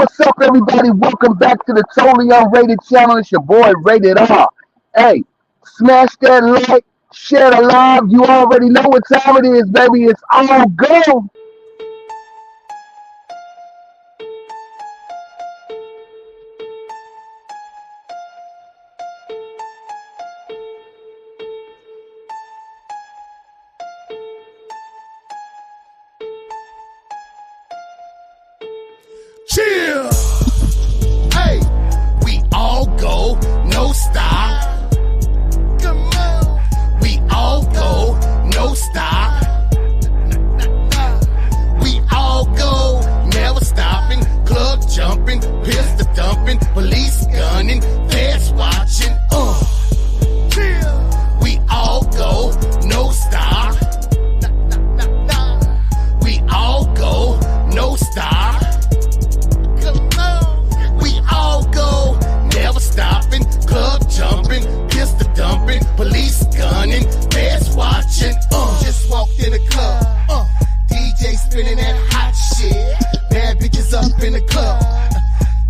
What's up, everybody? Welcome back to the Totally Unrated channel. It's your boy, Rated R. Hey, smash that like, share the live. You already know what time it is, baby. It's all go. Chill. Hey, we all go, no stop. Come on. We all go, no stop. We all go, never stopping. Club jumping, pistol dumping, police gunning, feds watching. Chill. We all go, no stop. We all go, no stop. Stopping, club jumping, pistol dumping, police gunning, feds watching. Just walked in the club, DJ spinning that hot shit. Bad bitches up in the club,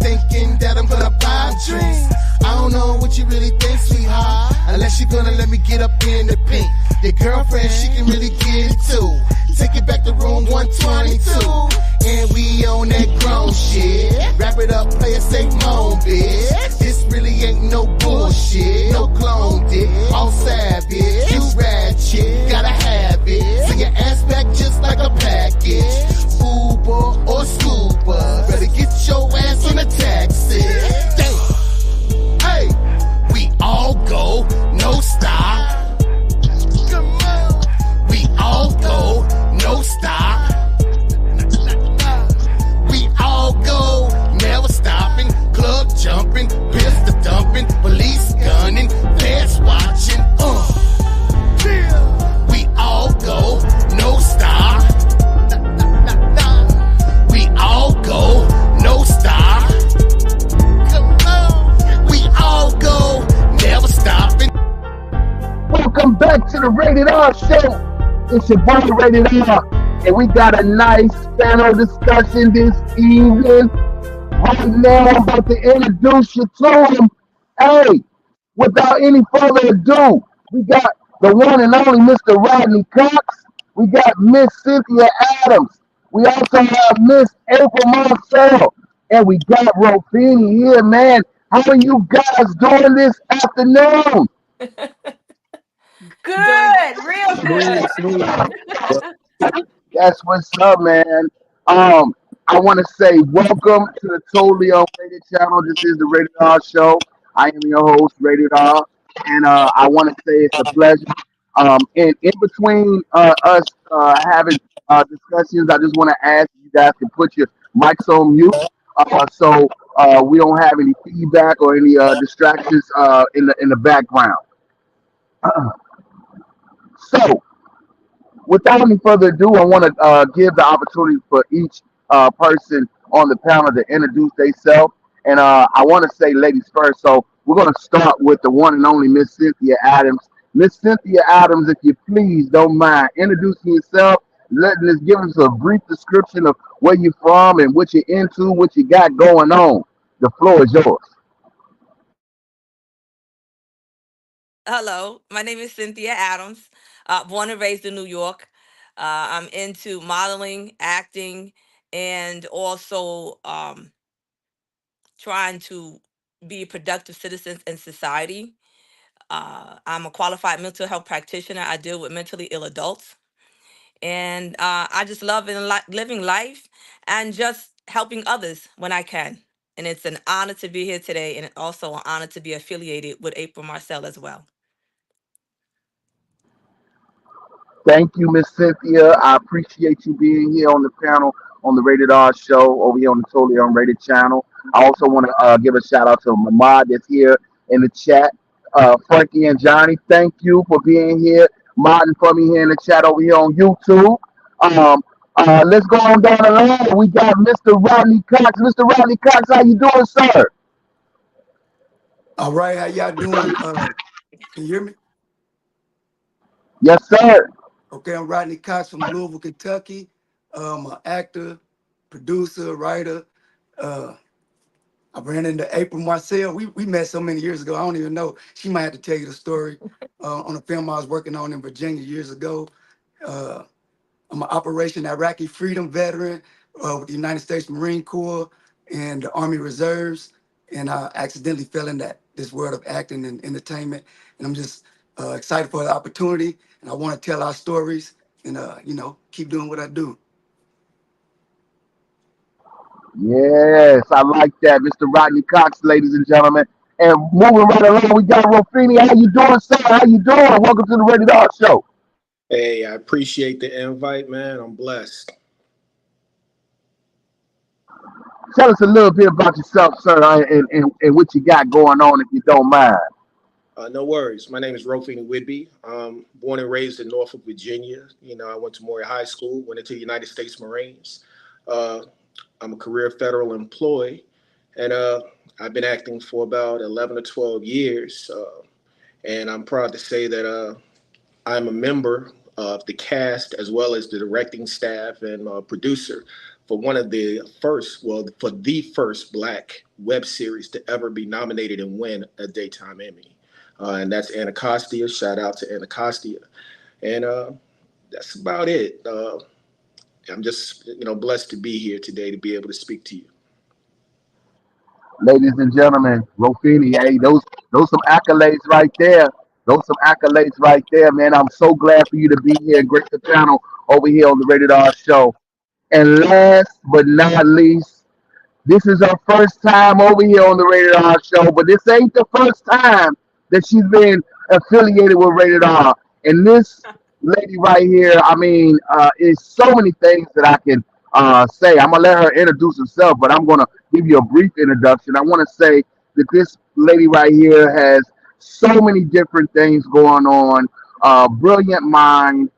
thinking that I'm gonna buy drinks. I don't know what you really think, sweetheart, unless you're gonna let me get up in the pink. Your girlfriend, she can really get it too. Take it back to room 122. And we on that grown shit. Wrap it up, play a safe moan, bitch. This really ain't no bullshit. No clone dick, all savage. You ratchet, gotta have it. Send your ass back just like a package. Uber or scuba, better get your ass on a taxi. Damn. Hey, we all go, no stop. Come on. We all go, no stop. Go, never stopping, club jumping, pistol dumping, police gunning, feds watching. We all go, no stop. We all go, no stop. Come on. We all go, never stopping. Welcome back to the Rated R show. It's your boy, Rated R. And we got a nice panel discussion this evening. Right now, I'm about to introduce you to him. Hey, without any further ado, we got the one and only Mr. Rodney Cox. We got Miss Cynthia Adams. We also have Miss April Marcel. And we got Rofini here, man. How are you guys doing this afternoon? Good, real good. That's what's up, man. I want to say welcome to the Totally Unrated channel. This is the Rated R show. I am your host, Rated R, and I want to say it's a pleasure. And in between us having discussions, I just want to ask you guys to put your mics on mute, so we don't have any feedback or any distractions in the background. So, without any further ado, I want to give the opportunity for each person on the panel to introduce themselves. And I want to say ladies first. So we're going to start with the one and only Miss Cynthia Adams. Miss Cynthia Adams, if you please don't mind introducing yourself, letting us give us a brief description of where you're from and what you're into, what you got going on. The floor is yours. Hello, my name is Cynthia Adams, born and raised in New York. I'm into modeling, acting, and also trying to be a productive citizen in society. I'm a qualified mental health practitioner. I deal with mentally ill adults. And I just love living life and just helping others when I can. And it's an honor to be here today, and also an honor to be affiliated with April Marcel as well. Thank you, Miss Cynthia. I appreciate you being here on the panel on the Rated R show over here on the Totally Unrated channel. I also want to give a shout out to Mamad that's here in the chat. Frankie and Johnny, thank you for being here, modding for me here in the chat over here on YouTube. Let's go on down the line. We got Mr. Rodney Cox. Mr. Rodney Cox, how you doing, sir? All right, how y'all doing? Can you hear me? Yes, sir. Okay, I'm Rodney Cox from Louisville, Kentucky. I'm an actor, producer, writer. I ran into April Marcel. We met so many years ago. I don't even know. She might have to tell you the story on a film I was working on in Virginia years ago. Uh, I'm an Operation Iraqi Freedom veteran with the United States Marine Corps and the Army Reserves. And I accidentally fell in this world of acting and entertainment. And I'm just excited for the opportunity. And I want to tell our stories and, keep doing what I do. Yes, I like that, Mr. Rodney Cox, ladies and gentlemen. And moving right along, we got Rofini. How you doing, sir? How you doing? Welcome to the Rated R Show. Hey, I appreciate the invite, man. I'm blessed. Tell us a little bit about yourself, sir, and what you got going on, if you don't mind. No worries. My name is Rofini Whidbey. Born and raised in Norfolk, Virginia. I went to Maury High School, went into the United States Marines. Uh, I'm a career federal employee, and I've been acting for about 11 or 12 years. And I'm proud to say that I'm a member of the cast as well as the directing staff and producer for one of the first, well, for the first Black web series to ever be nominated and win a Daytime Emmy. And that's Anacostia. Shout out to Anacostia. And that's about it. I'm just, blessed to be here today to be able to speak to you. Ladies and gentlemen, Rofini, hey, those some accolades right there. Those some accolades right there, man. I'm so glad for you to be here and grace the panel over here on the Rated R Show. And last but not least, this is her first time over here on the Rated R Show, but this ain't the first time that she's been affiliated with Rated R. And this lady right here, I mean, is so many things that I can say. I'm gonna let her introduce herself, but I'm gonna give you a brief introduction. I want to say that this lady right here has so many different things going on. Brilliant mind.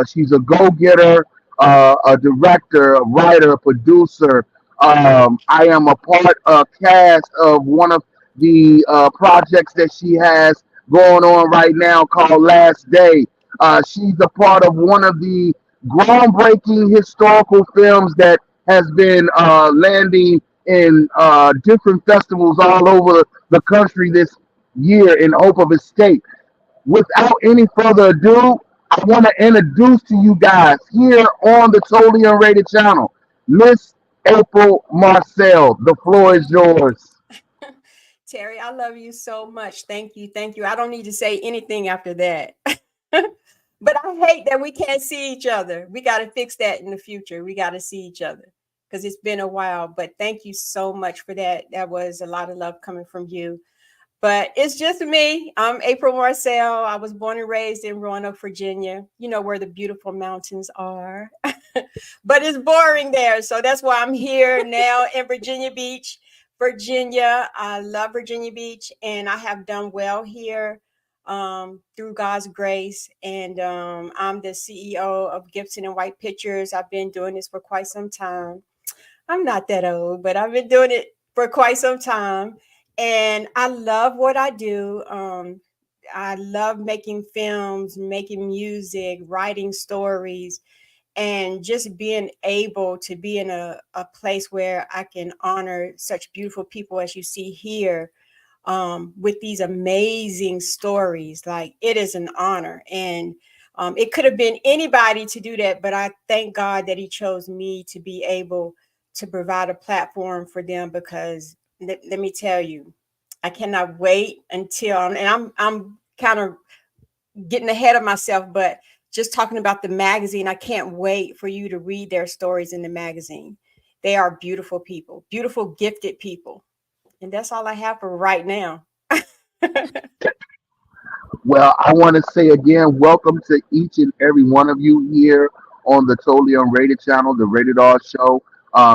She's a go-getter, a director, a writer, a producer. I am a part cast of one of the projects that she has going on right now called Last Day. She's a part of one of the groundbreaking historical films that has been landing in different festivals all over the country this year in hope of escape. Without any further ado, I want to introduce to you guys here on the Totally Unrated channel, Miss April Marcel. The floor is yours. Terry, I love you so much. Thank you. Thank you. I don't need to say anything after that. But I hate that we can't see each other. We got to fix that in the future. We got to see each other because it's been a while. But thank you so much for that. That was a lot of love coming from you. But it's just me. I'm April Marcel. I was born and raised in Roanoke, Virginia, where the beautiful mountains are. But it's boring there. So that's why I'm here now in Virginia Beach, Virginia. I love Virginia Beach, and I have done well here through God's grace. And I'm the CEO of Gibson and White Pictures. I've been doing this for quite some time. I'm not that old, but I've been doing it for quite some time. And I love what I do. I love making films, making music, writing stories, and just being able to be in a place where I can honor such beautiful people as you see here with these amazing stories. Like, it is an honor. And it could have been anybody to do that, but I thank God that he chose me to be able to provide a platform for them because let me tell you, I cannot wait until, and I'm kind of getting ahead of myself, but just talking about the magazine, I can't wait for you to read their stories in the magazine. They are beautiful people, beautiful, gifted people. And that's all I have for right now. Well, I want to say again, welcome to each and every one of you here on the Totally Unrated channel, the Rated R Show.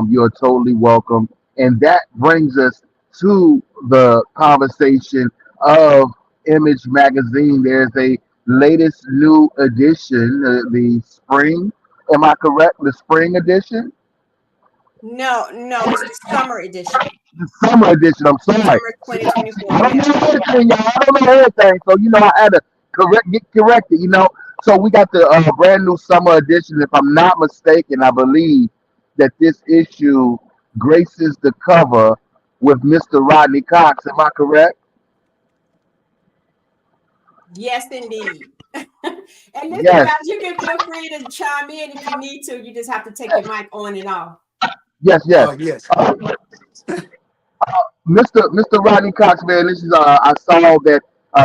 You're totally welcome. And that brings us to the conversation of Image Magazine. There's a latest new edition, the spring. Am I correct? The spring edition? No, it's the summer edition. The summer edition. I'm sorry. Summer See, 2024. I don't Yeah. know everything, y'all. I don't know everything. So, I had to get corrected. So we got the brand new summer edition. If I'm not mistaken, I believe that this issue graces the cover with Mr. Rodney Cox. Am I correct? Yes, indeed. And listen, Yes, guys, you can feel free to chime in if you need to. You just have to take your mic on and off. yes, yes. Yes. Uh, Mr. Rodney Cox, man, this is I saw that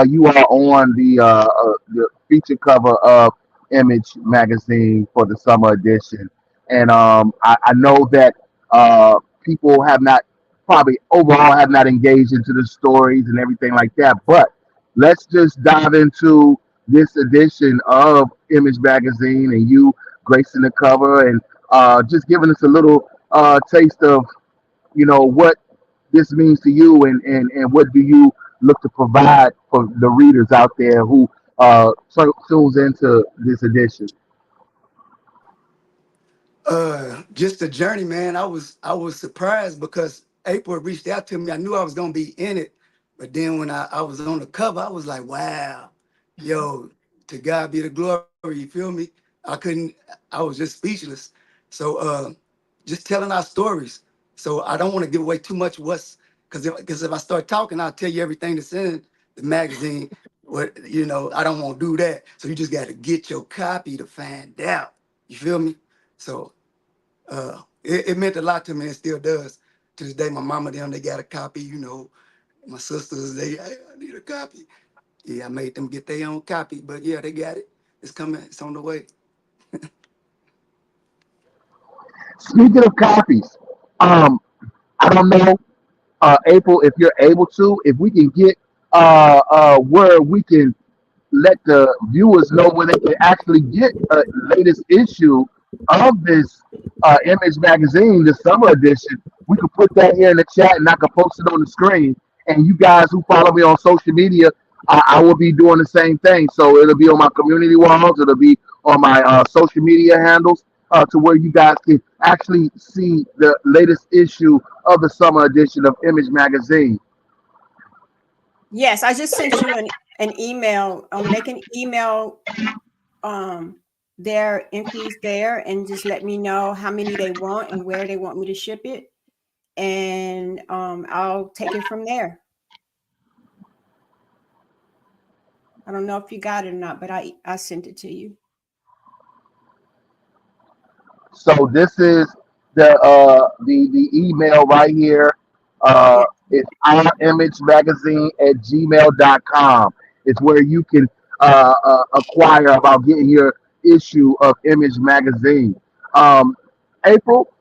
you are on the feature cover of Image magazine for the summer edition, and I know that people have not probably overall have not engaged into the stories and everything like that. But let's just dive into this edition of Image magazine and you gracing the cover and just giving us a little taste of what this means to you and what do you look to provide for the readers out there who tunes into this edition. Just the journey, man. I was surprised because April reached out to me. I knew I was gonna be in it, but then when I was on the cover, I was like, wow, yo, to God be the glory. You feel me? I was just speechless. So just telling our stories. So I don't want to give away too much what's because if I start talking, I'll tell you everything that's in the magazine. What I don't want to do that. So you just got to get your copy to find out. You feel me? So it meant a lot to me. It still does to this day. My mama, them, they got a copy. My sisters, hey, I need a copy. Yeah, I made them get their own copy, but yeah, they got it. It's coming. It's on the way. Speaking of copies, um, I don't know, April, if you're able to, if we can get where we can let the viewers know where they can actually get a latest issue of this Image magazine, the summer edition. We could put that here in the chat and I could post it on the screen. And you guys who follow me on social media, I will be doing the same thing. So it'll be on my community walls, it'll be on my social media handles to where you guys can actually see the latest issue of the summer edition of Image magazine. Yes, I just sent you an email. They can email um their inquiries there and just let me know how many they want and where they want me to ship it. And I'll take it from there. I don't know if you got it or not, but I sent it to you. So this is the email right here. Yeah. It's ourimagemagazine at gmail.com. It's where you can acquire about getting your issue of Image Magazine. April,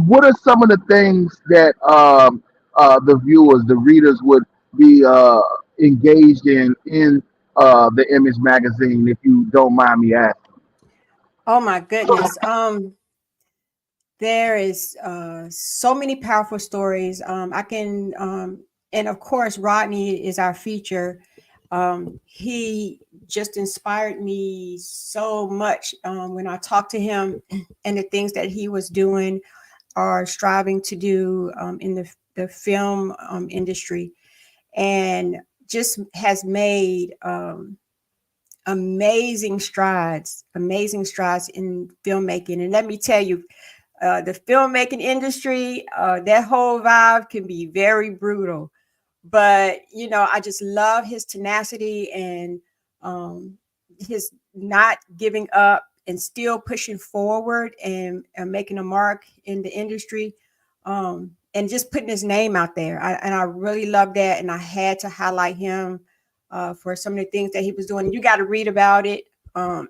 what are some of the things that the viewers, the readers would be engaged in the Image Magazine, if you don't mind me asking? Oh my goodness. There is so many powerful stories. I can and of course Rodney is our feature. He just inspired me so much when I talked to him and the things that he was doing or striving to do in the film industry, and just has made amazing strides in filmmaking. And let me tell you, the filmmaking industry, that whole vibe can be very brutal. But I just love his tenacity and um, his not giving up and still pushing forward and making a mark in the industry, and just putting his name out there. And I really love that, and I had to highlight him for some of the things that he was doing. You got to read about it. You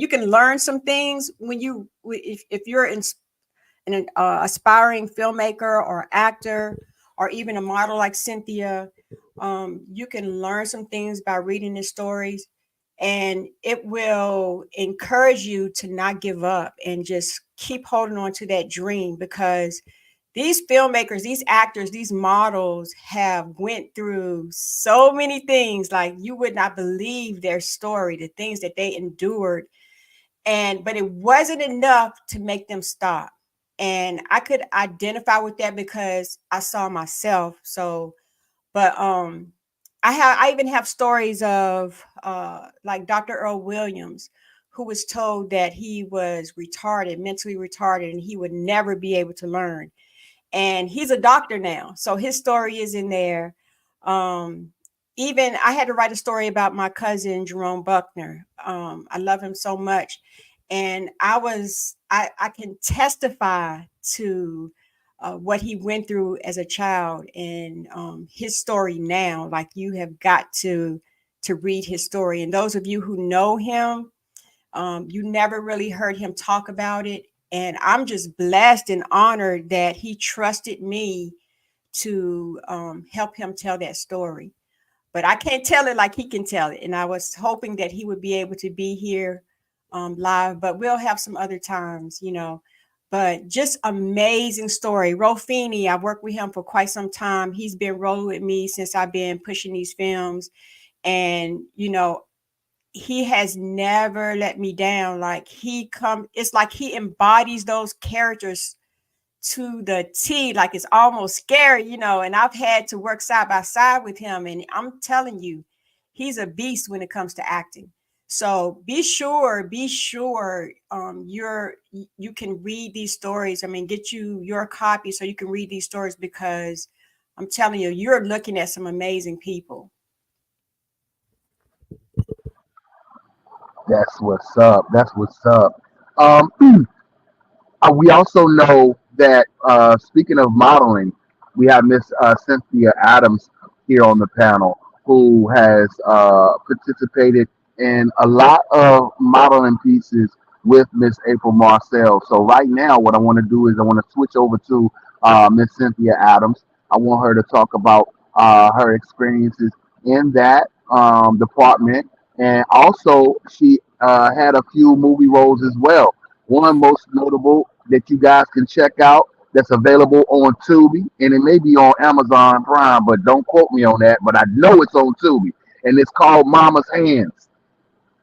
can learn some things when if you're in an aspiring filmmaker or actor or even a model like Cynthia. You can learn some things by reading his stories, and it will encourage you to not give up and just keep holding on to that dream, because these filmmakers, these actors, these models have went through so many things. Like, you would not believe their story, the things that they endured, but it wasn't enough to make them stop. And I could identify with that because I saw myself. So, but I even have stories of like Dr. Earl Williams, who was told that he was retarded, mentally retarded, and he would never be able to learn. and he's a doctor now, so his story is in there. Um, Even I had to write a story about my cousin Jerome Buckner. I love him so much, and I can testify to what he went through as a child, and his story now. Like, you have got to read his story, and those of you who know him, you never really heard him talk about it. And I'm just blessed and honored that he trusted me to help him tell that story. But I can't tell it like he can tell it. And I was hoping that he would be able to be here live, but we'll have some other times, you know. But just amazing story. Rofini, I've worked with him for quite some time. He's been rolling with me since I've been pushing these films. And, you know, he has never let me down. Like, it's like he embodies those characters to the T. Like, it's almost scary, you know. And I've had to work side by side with him, and I'm telling you, he's a beast when it comes to acting. So be sure you can read these stories. I mean, get you your copy so you can read these stories, because I'm telling you, you're looking at some amazing people. That's what's up. That's what's up. Um, we also know that speaking of modeling, we have Miss Cynthia Adams here on the panel, who has participated in a lot of modeling pieces with Miss April Marcel. So right now, what I want to do is I want to switch over to Miss Cynthia Adams. I want her to talk about her experiences in that department, and also she had a few movie roles as well. One most notable that you guys can check out that's available on Tubi, and it may be on Amazon Prime, but don't quote me on that. But I know it's on Tubi, and it's called Mama's Hands.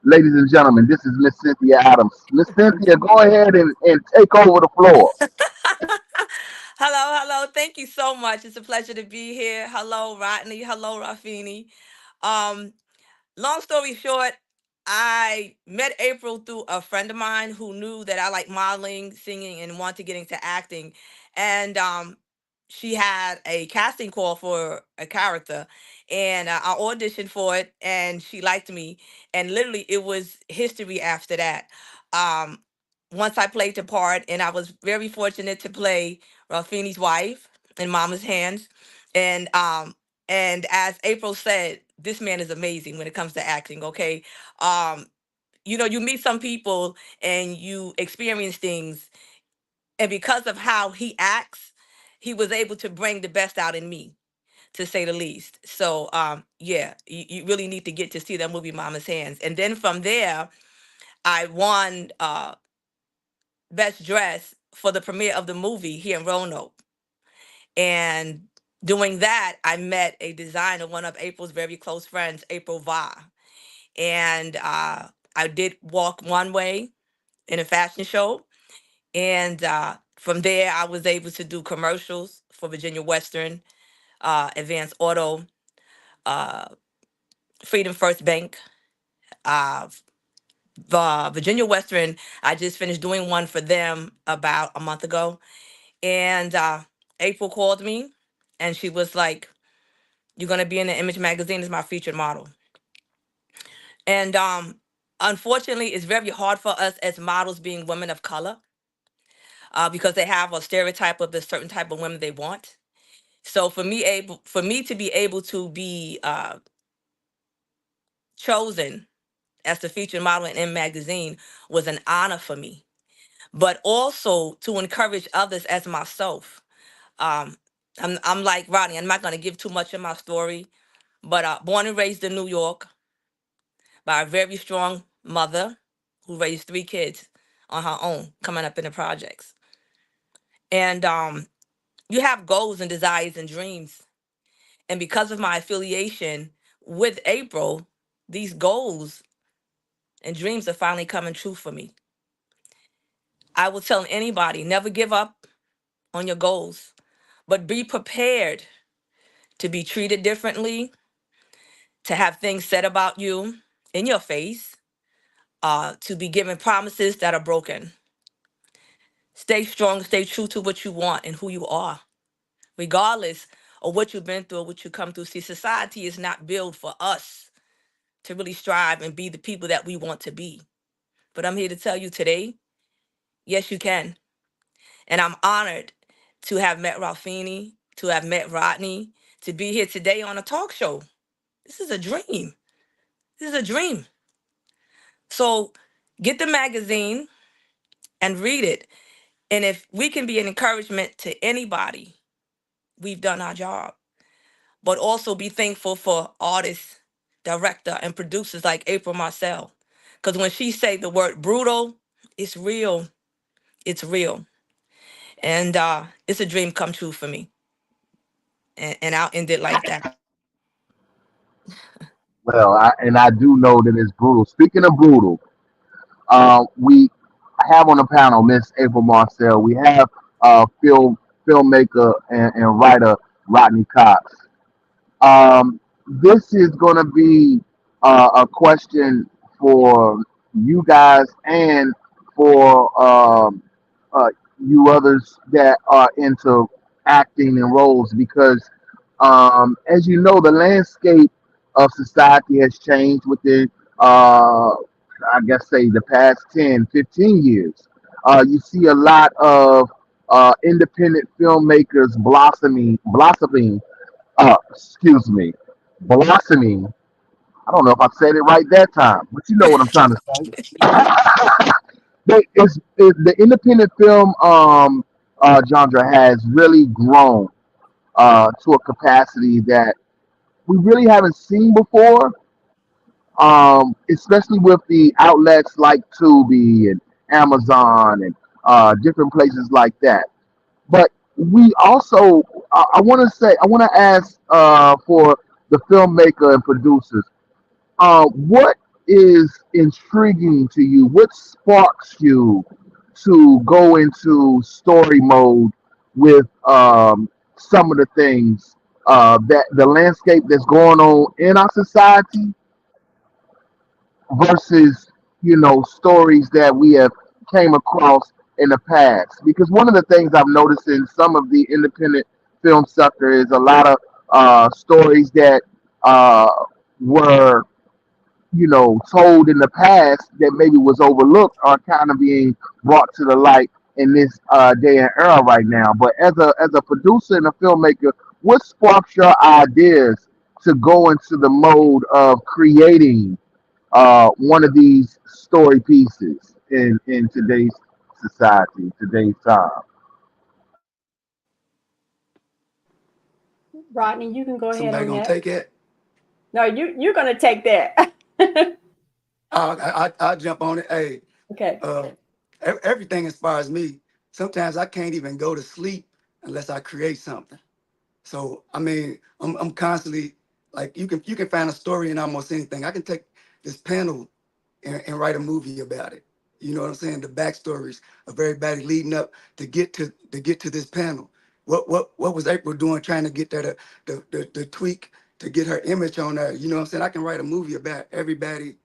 Ladies and gentlemen, this is Miss Cynthia Adams. Miss Cynthia, go ahead and take over the floor. Hello, hello. Thank you so much. It's a pleasure to be here. Hello, Rodney. Hello, Rafini. Um, Long story short, I met April through a friend of mine who knew that I like modeling, singing, and wanted to get into acting. And she had a casting call for a character, and I auditioned for it, and she liked me. And literally, it was history after that. Um, Once I played the part, and I was very fortunate to play Ralphini's wife in Mama's Hands. And as April said, this man is amazing when it comes to acting. Okay, um, you meet some people and you experience things, and because of how he acts, he was able to bring the best out in me, to say the least. So, yeah, you really need to get to see that movie, Mama's Hands. And then from there, I won Best Dress for the premiere of the movie here in Roanoke. And doing that, I met a designer, one of April's very close friends, April Va. And I did walk one way in a fashion show. And from there, I was able to do commercials for Virginia Western, Advanced Auto, uh, Freedom First Bank, uh, the Virginia Western. I just finished doing one for them about a month ago. And April called me, and she was like, "You're gonna be in the Image magazine as my featured model." And unfortunately, it's very hard for us as models, being women of color, because they have a stereotype of the certain type of women they want. So for me to be able to be chosen as the featured model in M magazine was an honor for me, but also to encourage others as myself. Um, I'm like Rodney. I'm not going to give too much of my story, but born and raised in New York by a very strong mother who raised three kids on her own, coming up in the projects. And you have goals and desires and dreams. And because of my affiliation with April, these goals and dreams are finally coming true for me. I will tell anybody, never give up on your goals, but be prepared to be treated differently, to have things said about you in your face, to be given promises that are broken. Stay strong, stay true to what you want and who you are. regardless of what you've been through or what you come through. See, society is not built for us to really strive and be the people that we want to be. But I'm here to tell you today, yes, you can. And I'm honored to have met Ralphini, to have met Rodney, to be here today on a talk show. This is a dream. This is a dream. So get the magazine and read it. And if we can be an encouragement to anybody, we've done our job. But also be thankful for artists, director, and producers like April Marcel. Because when she say the word brutal, it's real. It's real. And it's a dream come true for me. And I'll end it like that. Well, I do know that it's brutal. Speaking of brutal, we have on the panel Miss April Marcel. We have filmmaker and writer Rodney Cox. This is going to be a question for you guys and for uh, you others that are into acting and roles because, as you know, the landscape of society has changed within, I guess, say the past 10, 15 years. You see a lot of independent filmmakers blossoming excuse me, blossoming. I don't know if I said it right that time, but you know what I'm trying to say. The independent film genre has really grown to a capacity that we really haven't seen before, especially with the outlets like Tubi and Amazon and different places like that. But we also, I want to say, I want to ask for the filmmaker and producers, what is intriguing to you? What sparks you to go into story mode with some of the things that the landscape that's going on in our society versus stories that we have came across in the past, because one of the things I've noticed in some of the independent film sector is a lot of stories that uh, were told in the past that maybe was overlooked are kind of being brought to the light in this day and era right now. But as a producer and a filmmaker, what sparks your ideas to go into the mode of creating one of these story pieces in today's society, today's time? Rodney, you can go ahead Somebody on gonna that. take it? No, you're gonna take that. I'll jump on it. Hey, Okay. uh, everything inspires me. Sometimes I can't even go to sleep unless I create something. So I mean, I'm constantly like you can find a story in almost anything. I can take this panel and write a movie about it. You know what I'm saying? The backstories of everybody leading up to get to this panel. What was April doing trying to get there the tweak to get her image on there? You know what I'm saying? I can write a movie about everybody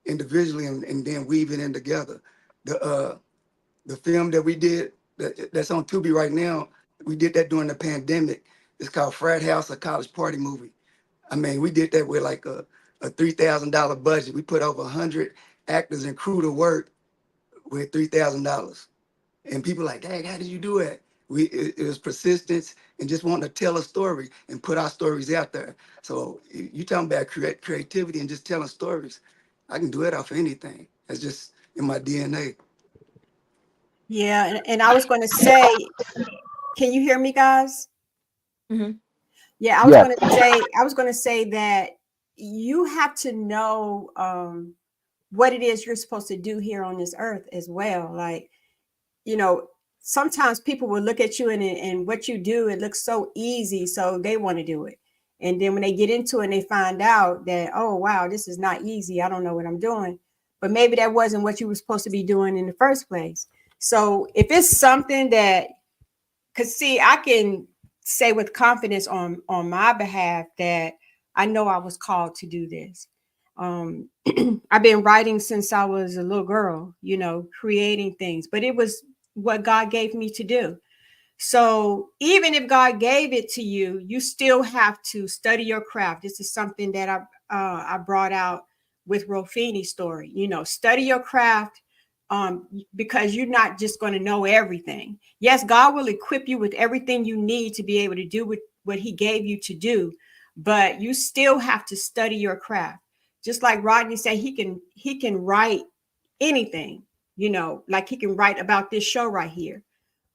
individually and then weave it in together. The film that we did that's on Tubi right now, we did that during the pandemic. It's called Frat House, a college party movie. I mean, we did that with like a $3,000 budget. We put over 100 actors and crew to work with $3,000. And people like, dang, how did you do it? It was persistence and just wanting to tell a story and put our stories out there. So you talking about creativity and just telling stories. I can do it off of anything. That's just in my DNA. Yeah, and I was going to say, can you hear me, guys? Hmm. Yeah, I was Yes. going to say, that you have to know what it is you're supposed to do here on this earth as well. Like, you know, sometimes people will look at you and what you do, it looks so easy, so they want to do it. And then when they get into it and they find out that, oh, wow, this is not easy. I don't know what I'm doing. But maybe that wasn't what you were supposed to be doing in the first place. So if it's something that, because see, I can say with confidence on my behalf that I know I was called to do this. Um, I've been writing since I was a little girl, creating things, but it was what God gave me to do. So even if God gave it to you, you still have to study your craft. This is something that I brought out with Rofini's story. You know, study your craft, because you're not just going to know everything. Yes, God will equip you with everything you need to be able to do what He gave you to do, but you still have to study your craft. Just like Rodney said, he can write anything. You know, like he can write about this show right here,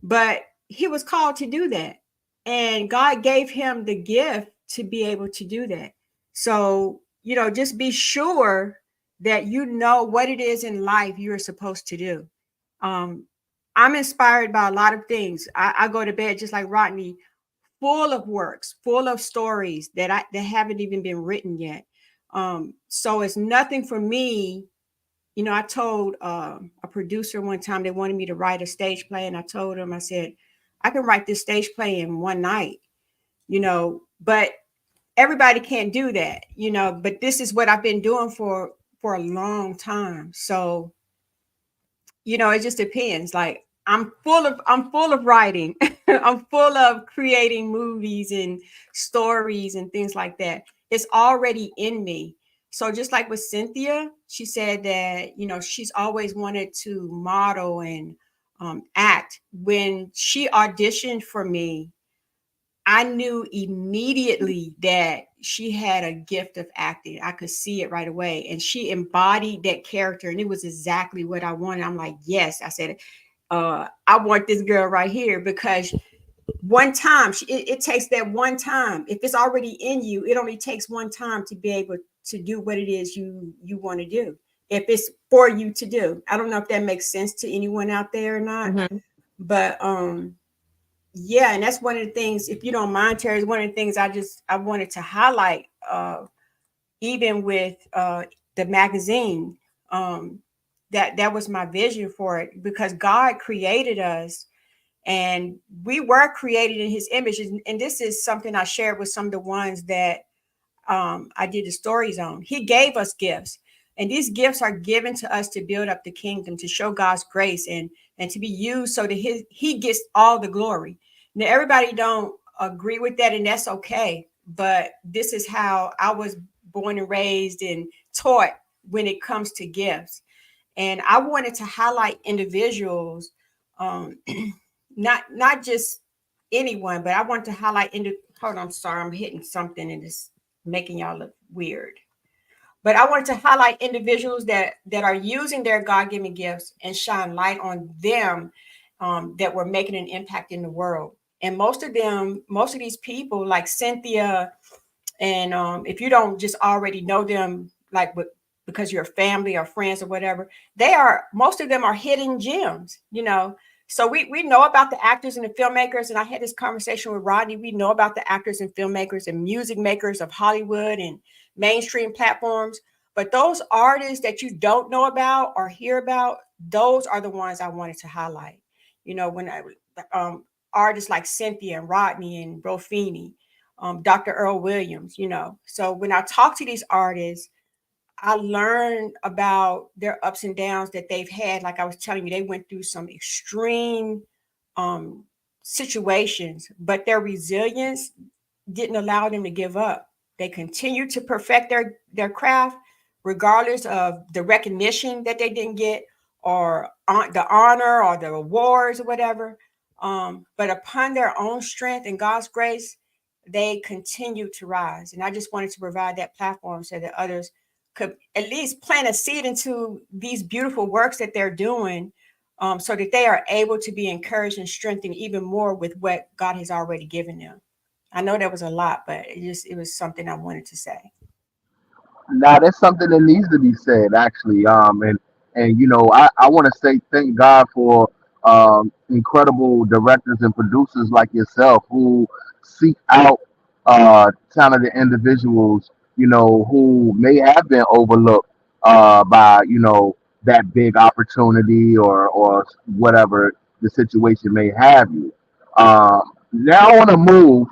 but he was called to do that. And God gave him the gift to be able to do that. So, you know, just be sure that you know what it is in life you're supposed to do. Um, I'm inspired by a lot of things. I go to bed just like Rodney, full of works, full of stories that haven't even been written yet. So it's nothing for me. You know, I told a producer one time they wanted me to write a stage play, and I told him, I said, I can write this stage play in one night, you know, but everybody can't do that, you know. But this is what I've been doing for a long time. So, you know, it just depends. Like I'm full of writing. I'm full of creating movies and stories and things like that. It's already in me. So just like with Cynthia, she said that, you know, she's always wanted to model and act. When she auditioned for me, I knew immediately that she had a gift of acting. I could see it right away. And she embodied that character. And it was exactly what I wanted. I'm like, yes. I said, I want this girl right here, because one time, it takes that one time. If it's already in you, it only takes one time to be able to do what it is you want to do. If it's for you to do. I don't know if that makes sense to anyone out there or not. Mm-hmm. But yeah, and that's one of the things, if you don't mind, Terry, is one of the things I wanted to highlight, even with the magazine. That was my vision for it, because God created us, and we were created in His image. And this is something I shared with some of the ones that I did the stories on. He gave us gifts, and these gifts are given to us to build up the kingdom, to show God's grace, and to be used so that He gets all the glory. Now, everybody don't agree with that, and that's okay. But this is how I was born and raised and taught when it comes to gifts. And I wanted to highlight individuals, um, not just anyone, but I want to highlight. Hold on, sorry, I'm hitting something and it's making y'all look weird. But I wanted to highlight individuals that are using their God-given gifts and shine light on them, that were making an impact in the world. And most of these people, like Cynthia, and if you don't just already know them, like because you're family or friends or whatever, most of them are hidden gems, you know. So we know about the actors and the filmmakers, and I had this conversation with Rodney. We know about the actors and filmmakers and music makers of Hollywood and mainstream platforms, but those artists that you don't know about or hear about, those are the ones I wanted to highlight. You know, when artists like Cynthia and Rodney and Rofini, Dr. Earl Williams, you know. So when I talk to these artists, I learned about their ups and downs that they've had. Like I was telling you, they went through some extreme um, situations, but their resilience didn't allow them to give up. They continued to perfect their craft, regardless of the recognition that they didn't get, or the honor or the awards or whatever. But upon their own strength and God's grace, they continue to rise. And I just wanted to provide that platform so that others could at least plant a seed into these beautiful works that they're doing, so that they are able to be encouraged and strengthened even more with what God has already given them. I know that was a lot, but it was something I wanted to say. Now that's something that needs to be said actually. And you know, I want to say thank God for incredible directors and producers like yourself who seek out talented individuals, you know, who may have been overlooked by, you know, that big opportunity or whatever the situation may have you. Now I want to move.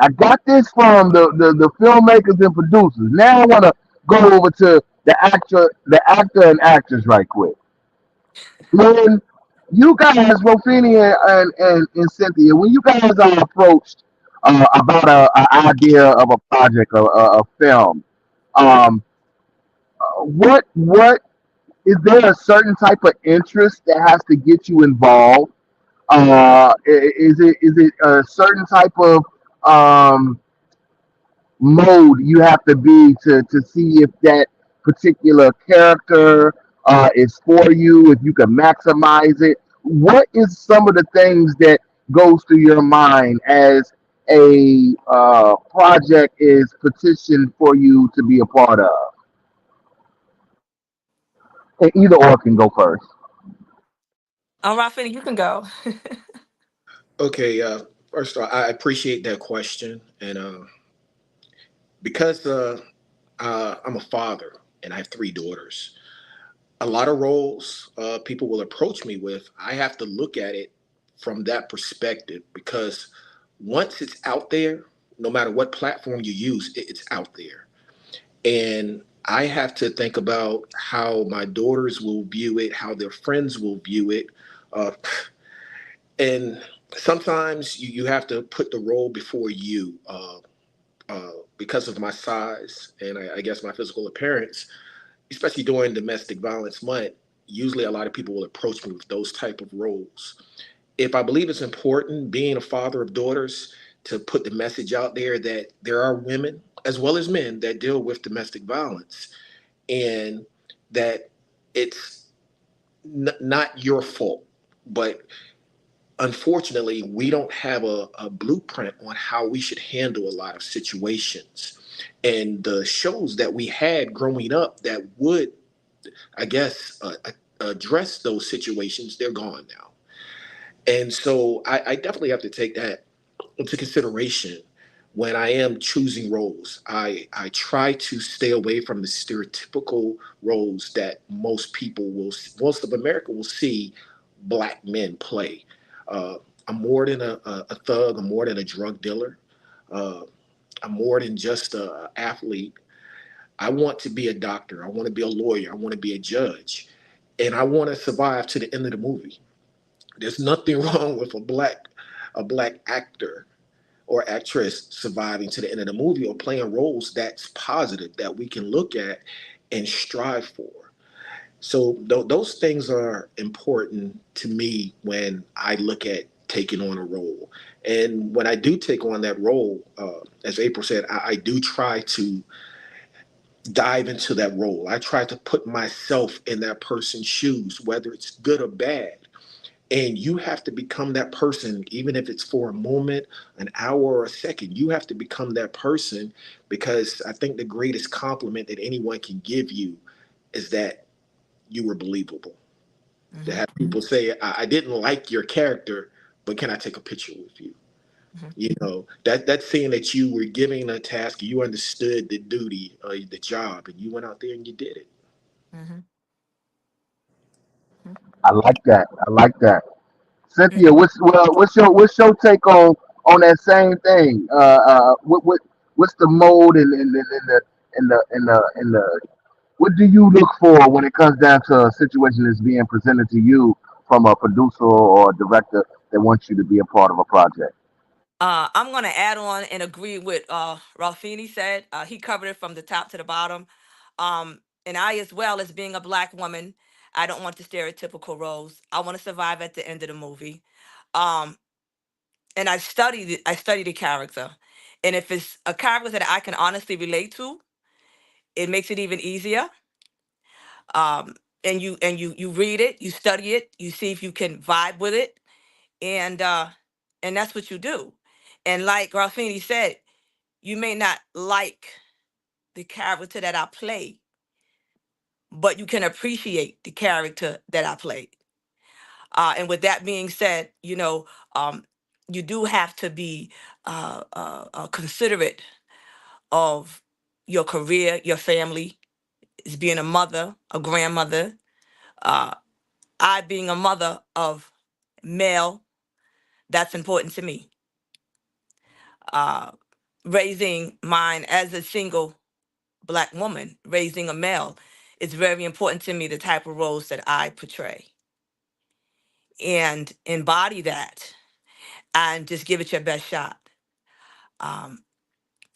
I got this from the filmmakers and producers. Now I want to go over to the actor and actress right quick. When You guys, Rofini and Cynthia, when you guys are approached about a idea of a project or a film, um, what is there a certain type of interest that has to get you involved? Is it a certain type of um, mode you have to be to see if that particular character is for you, if you can maximize it? What is some of the things that goes through your mind as a project is petitioned for you to be a part of? And either or can go first. Rafina, you can go. Okay, first of all, I appreciate that question, and because I'm a father and I have three daughters, a lot of roles people will approach me with, I have to look at it from that perspective because once it's out there, no matter what platform you use, it's out there. And I have to think about how my daughters will view it, how their friends will view it. Uh, and sometimes you have to put the role before you. Because of my size and I guess my physical appearance, especially during domestic violence month, usually a lot of people will approach me with those type of roles. If I believe it's important, being a father of daughters, to put the message out there that there are women as well as men that deal with domestic violence, and that it's not your fault, but unfortunately we don't have a blueprint on how we should handle a lot of situations. And the shows that we had growing up that would, I guess, address those situations, they're gone now. And so I definitely have to take that into consideration when I am choosing roles. I try to stay away from the stereotypical roles that most of America will see black men play. Uh, I'm more than a thug. I'm more than a drug dealer. Uh, I'm more than just a athlete. I want to be a doctor. I want to be a lawyer. I want to be a judge, and I want to survive to the end of the movie. There's nothing wrong with a black actor or actress surviving to the end of the movie or playing roles that's positive that we can look at and strive for. So those things are important to me when I look at taking on a role. And when I do take on that role, as April said, I do try to dive into that role. I try to put myself in that person's shoes, whether it's good or bad. And you have to become that person, even if it's for a moment, an hour, or a second. You have to become that person, because I think the greatest compliment that anyone can give you is that you were believable. To Hmm. have people say, I didn't like your character, but can I take a picture with you? Hmm. You know, that's saying that you were given a task, you understood the duty, the job, and you went out there and you did it. Hmm. I like that. I like that. Hmm. Cynthia, what's your take on that same thing? What's the mode and the what do you look for when it comes down to a situation that's being presented to you from a producer or a director that wants you to be a part of a project? I'm going to add on and agree with Ralphini said. He covered it from the top to the bottom. And I, as well as being a black woman, I don't want the stereotypical roles. I want to survive at the end of the movie. Um, and I study the character. And if it's a character that I can honestly relate to, it makes it even easier. Um, and you read it, you study it, you see if you can vibe with it, and uh, and that's what you do. And like Ralphini said, you may not like the character that I play, but you can appreciate the character that I played. And with that being said, um, you do have to be considerate of your career, your family, as being a mother, a grandmother. Uh, I being a mother of male, that's important to me. Uh, Raising mine as a single black woman, raising a male, it's very important to me the type of roles that I portray. and embody that and just give it your best shot. Um,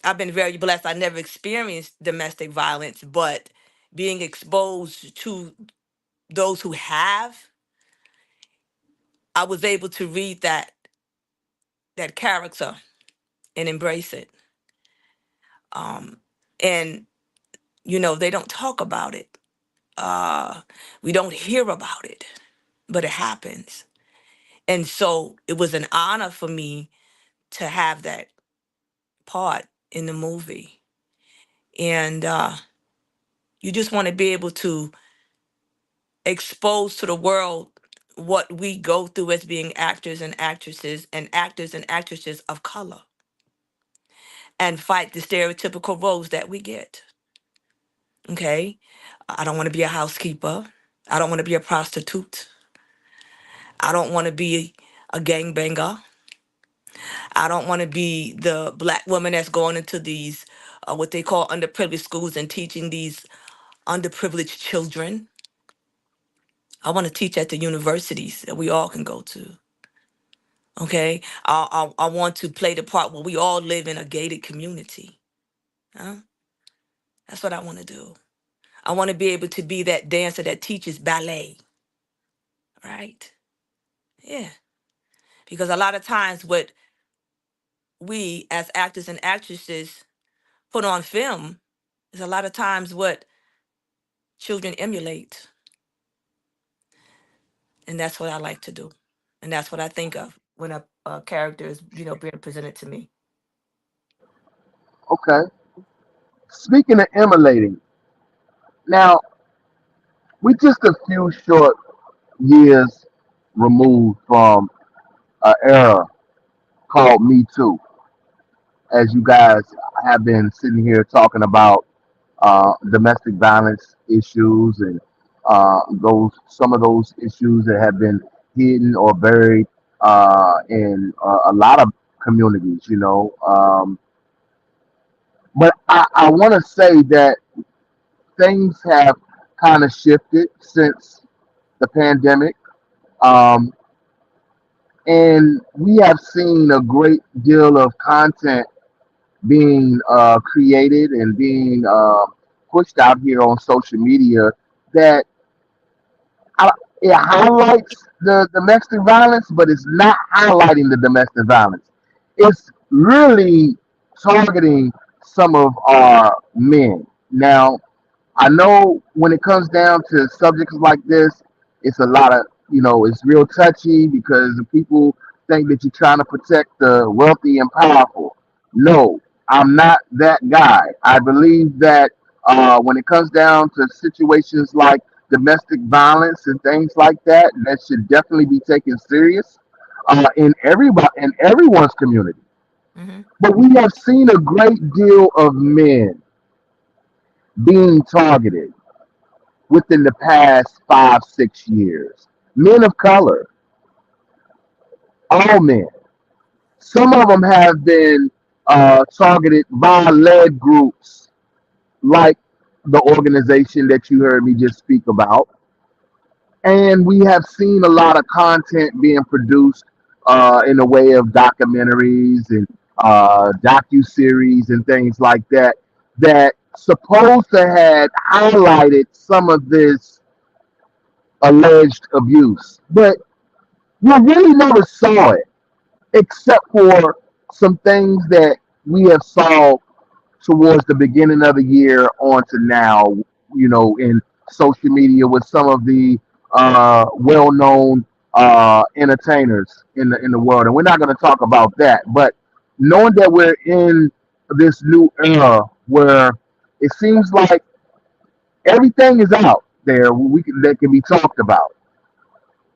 I've been very blessed. I never experienced domestic violence, but being exposed to those who have, I was able to read that character and embrace it. Um, and they don't talk about it. We don't hear about it, but it happens. And so it was an honor for me to have that part in the movie. And you just want to be able to expose to the world what we go through as being actors and actresses of color, and fight the stereotypical roles that we get. Okay? I don't want to be a housekeeper. I don't want to be a prostitute. I don't want to be a gangbanger. I don't want to be the black woman that's going into these, what they call underprivileged schools and teaching these underprivileged children. I want to teach at the universities that we all can go to. Okay? I want to play the part where we all live in a gated community. Huh? That's what I want to do. I want to be able to be that dancer that teaches ballet, right? Yeah. Because a lot of times what we as actors and actresses put on film is a lot of times what children emulate. And that's what I like to do. And that's what I think of when a character is, being presented to me. Okay. Speaking of emulating, now we just a few short years removed from an era called Me Too, as you guys have been sitting here talking about domestic violence issues and those some of those issues that have been hidden or buried in a lot of communities, but I want to say that things have kind of shifted since the pandemic. Um, and we have seen a great deal of content being created and being pushed out here on social media that it highlights the domestic violence, but it's not highlighting the domestic violence. It's really targeting some of our men. Now, I know when it comes down to subjects like this, it's a lot of, it's real touchy because people think that you're trying to protect the wealthy and powerful. No, I'm not that guy. I believe that when it comes down to situations like domestic violence and things like that, that should definitely be taken serious in everyone's community. Hmm. But we have seen a great deal of men being targeted within the past 5, 6 years. Men of color, all men. Some of them have been targeted by led groups like the organization that you heard me just speak about. And we have seen a lot of content being produced in the way of documentaries and docu-series and things like that that supposed to have highlighted some of this alleged abuse. But we really never saw it, except for some things that we have saw towards the beginning of the year on to now, in social media with some of the well-known entertainers in the world. And we're not going to talk about that, but knowing that we're in this new era where it seems like everything is out there that can be talked about.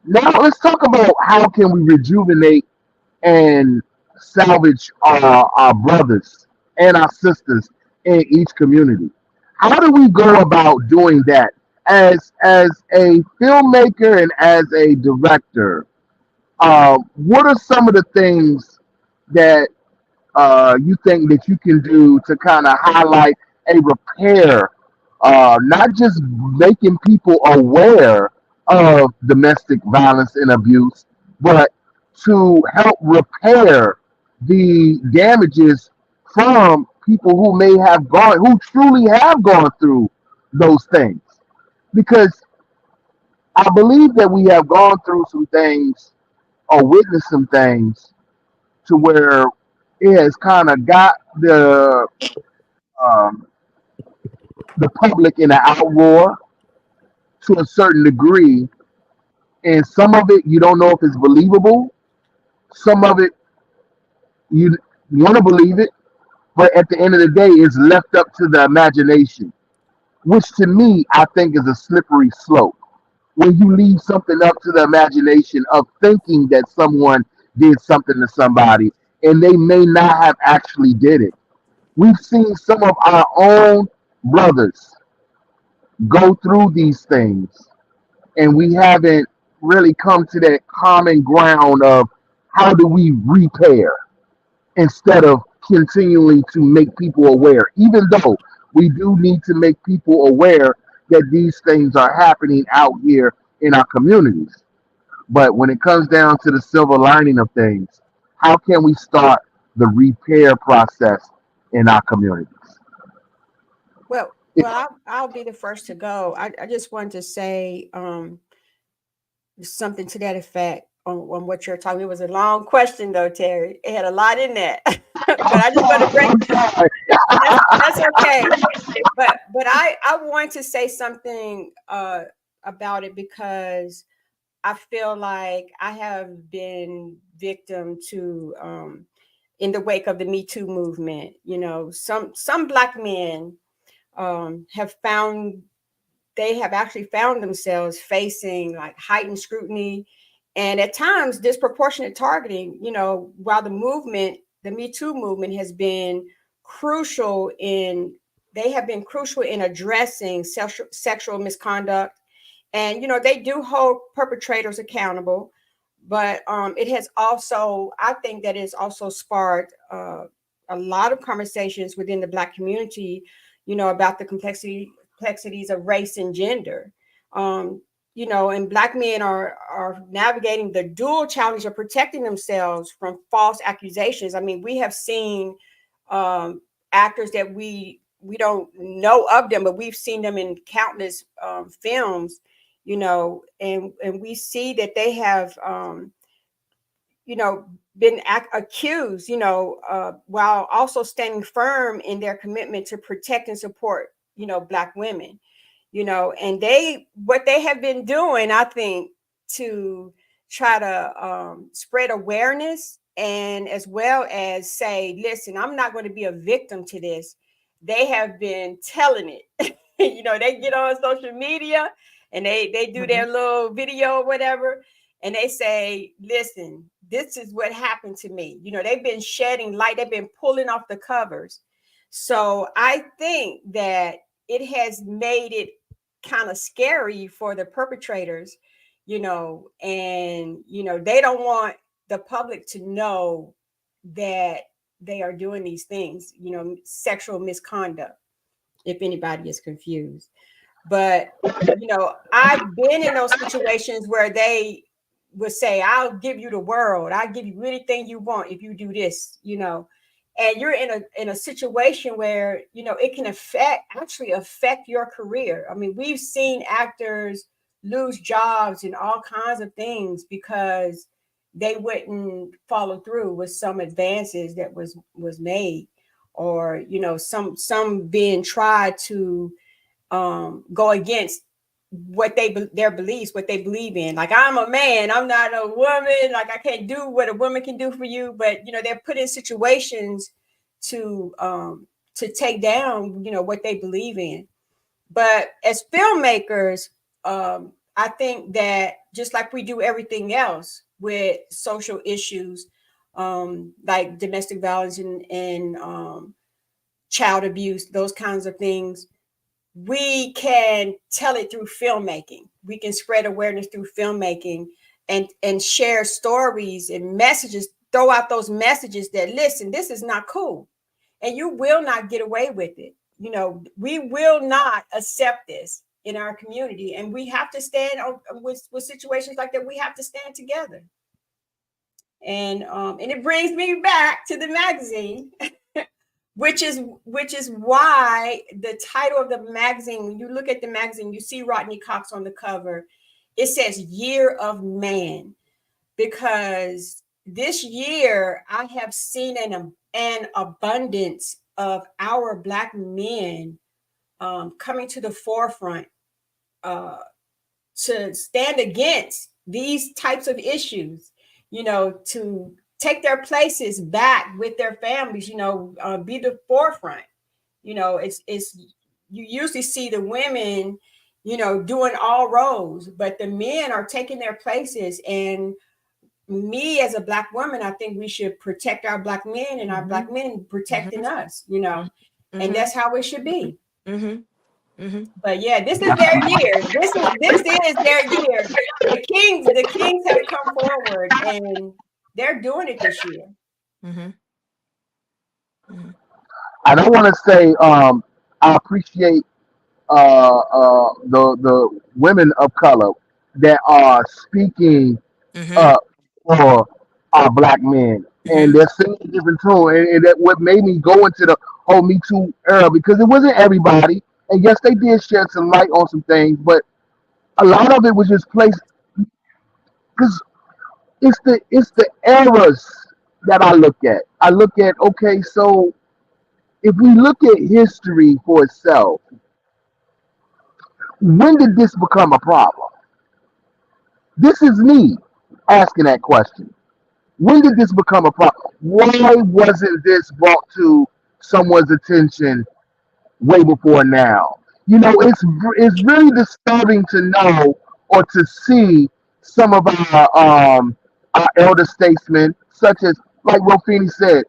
Now let's talk about how can we rejuvenate and salvage our brothers and our sisters in each community. How do we go about doing that as a filmmaker and as a director? What are some of the things that you think that you can do to kind of highlight a repair, not just making people aware, of domestic violence and abuse, but to help repair the damages from people who may have gone, who truly have gone through those things. Because I believe that we have gone through some things or witnessed some things to where it has kind of got um, the public in an outroar to a certain degree, and some of it you don't know if it's believable. Some of it you want to believe it, but at the end of the day, it's left up to the imagination, which to me I think is a slippery slope. When you leave something up to the imagination of thinking that someone did something to somebody and they may not have actually did it. We've seen some of our own brothers go through these things, and we haven't really come to that common ground of how do we repair instead of continually to make people aware, even though we do need to make people aware that these things are happening out here in our communities. But when it comes down to the silver lining of things, how can we start the repair process in our communities? I'll be the first to go. I just wanted to say something to that effect on what you're talking. It was a long question though, Terry. It had a lot in that. But I just want to break. That's okay. But I want to say something about it because I feel like I have been victim to in the wake of the Me Too movement. You know, some Black men have found they have actually found themselves facing like heightened scrutiny and at times disproportionate targeting, you know, while the Me Too movement has been crucial in, they have been crucial in addressing sexual misconduct. And, you know, they do hold perpetrators accountable, but it has also, I think that it's also sparked a lot of conversations within the Black community, you know, about the complexities of race and gender. Um, you know, and Black men are navigating the dual challenge of protecting themselves from false accusations. I mean, we have seen actors that we don't know of them, but we've seen them in countless films, you know, and we see that they have you know, been accused, you know, while also standing firm in their commitment to protect and support, you know, Black women, you know, and what they have been doing, I think, to try to spread awareness and as well as say, listen, I'm not going to be a victim to this. They have been telling it. You know, they get on social media and they do their little video or whatever, and they say, listen, this is what happened to me. You know, they've been shedding light, they've been pulling off the covers. So I think that it has made it kind of scary for the perpetrators, you know, and, you know, they don't want the public to know that they are doing these things, you know, sexual misconduct, if anybody is confused. But, you know, I've been in those situations where they would say, I'll give you the world. I'll give you anything you want if you do this, you know. And you're in a situation where, you know, it can actually affect your career. I mean, we've seen actors lose jobs and all kinds of things because they wouldn't follow through with some advances that was made, or, you know, some being tried to go against their beliefs, what they believe in. Like, I'm a man, I'm not a woman, like I can't do what a woman can do for you. But, you know, they're put in situations to take down, you know, what they believe in. But as filmmakers, I think that just like we do everything else with social issues, like domestic violence and child abuse, those kinds of things, we can tell it through filmmaking. We can spread awareness through filmmaking and share stories and messages, throw out those messages that, listen, this is not cool. And you will not get away with it. You know, we will not accept this in our community, and we have to stand on, with situations like that. We have to stand together. And it brings me back to the magazine, which is why the title of the magazine, when you look at the magazine, you see Rodney Cox on the cover. It says Year of Man, because this year I have seen an abundance of our Black men coming to the forefront to stand against these types of issues, to take their places back with their families, be the forefront. It's you usually see the women, doing all roles, but the men are taking their places. And me as a Black woman, I think we should protect our Black men, and our Black men protecting us, and that's how it should be. But yeah, this is their year. This is their year. The Kings have come forward, and they're doing it this year. And I want to say, I appreciate the women of color that are speaking up for our Black men, and they're singing a different tune. And that what made me go into the whole Me Too era, because it wasn't everybody. And yes, they did shed some light on some things, but a lot of it was just placed because it's the eras that I look at. I look at, okay, so if we look at history for itself, when did this become a problem? This is me asking that question. When did this become a problem? Why wasn't this brought to someone's attention way before now? It's really disturbing to know or to see some of our elder statesmen, such as, like Rofini said,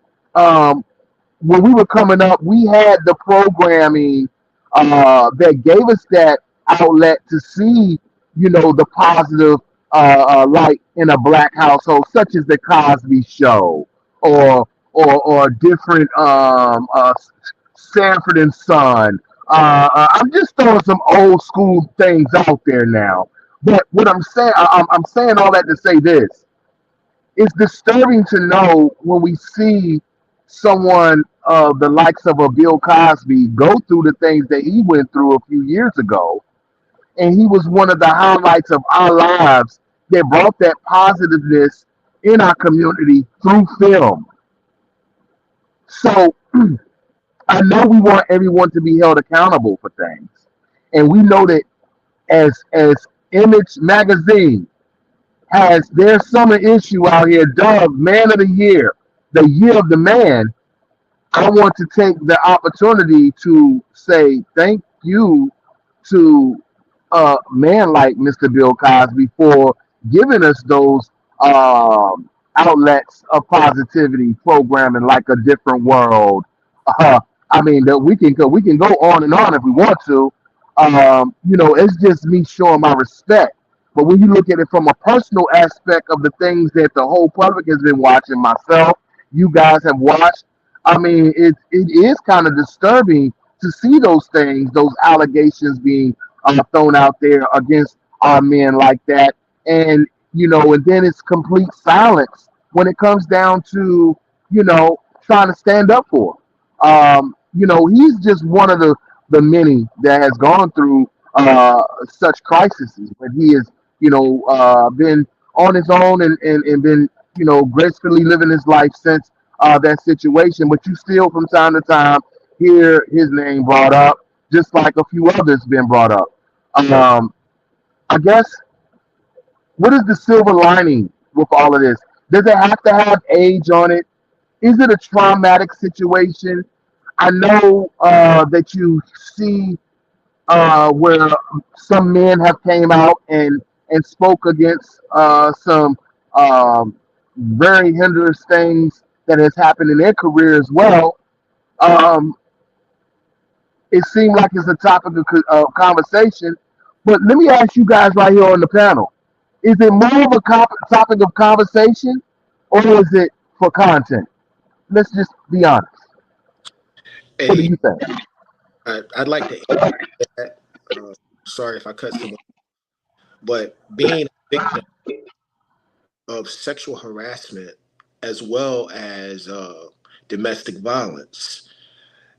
when we were coming up, we had the programming that gave us that outlet to see, the positive light in a Black household, such as the Cosby Show, or different Sanford and Son. I'm just throwing some old school things out there now. But what I'm saying, I'm saying all that to say this: it's disturbing to know when we see someone of the likes of a Bill Cosby go through the things that he went through a few years ago, and he was one of the highlights of our lives that brought that positiveness in our community through film. So I know we want everyone to be held accountable for things, and we know that as Image Magazine has their summer issue out here dubbed Man of the Year, the Year of the Man, I want to take the opportunity to say thank you to a man like Mr. Bill Cosby for giving us those outlets of positivity, programming like A Different World. Uh, I mean, that we can go on and on if we want to. It's just me showing my respect. But when you look at it from a personal aspect of the things that the whole public has been watching, myself, you guys have watched, I mean, it is kind of disturbing to see those things, those allegations being thrown out there against our men like that, and then it's complete silence when it comes down to trying to stand up for 'em. He's just one of the many that has gone through such crises, but he has been on his own and been gracefully living his life since that situation. But you still, from time to time, hear his name brought up, just like a few others been brought up. I guess, what is the silver lining with all of this? Does it have to have age on it? Is it a traumatic situation? I know that you see where some men have came out and spoke against some um, very hindrance things that has happened in their career as well. Um, it seemed like it's a topic of conversation. But let me ask you guys right here on the panel: is it more of a topic of conversation, or is it for content? Let's just be honest. What do Hey, you think? I'd like to answer that. sorry if I cut someone, but being a victim of sexual harassment as well as domestic violence,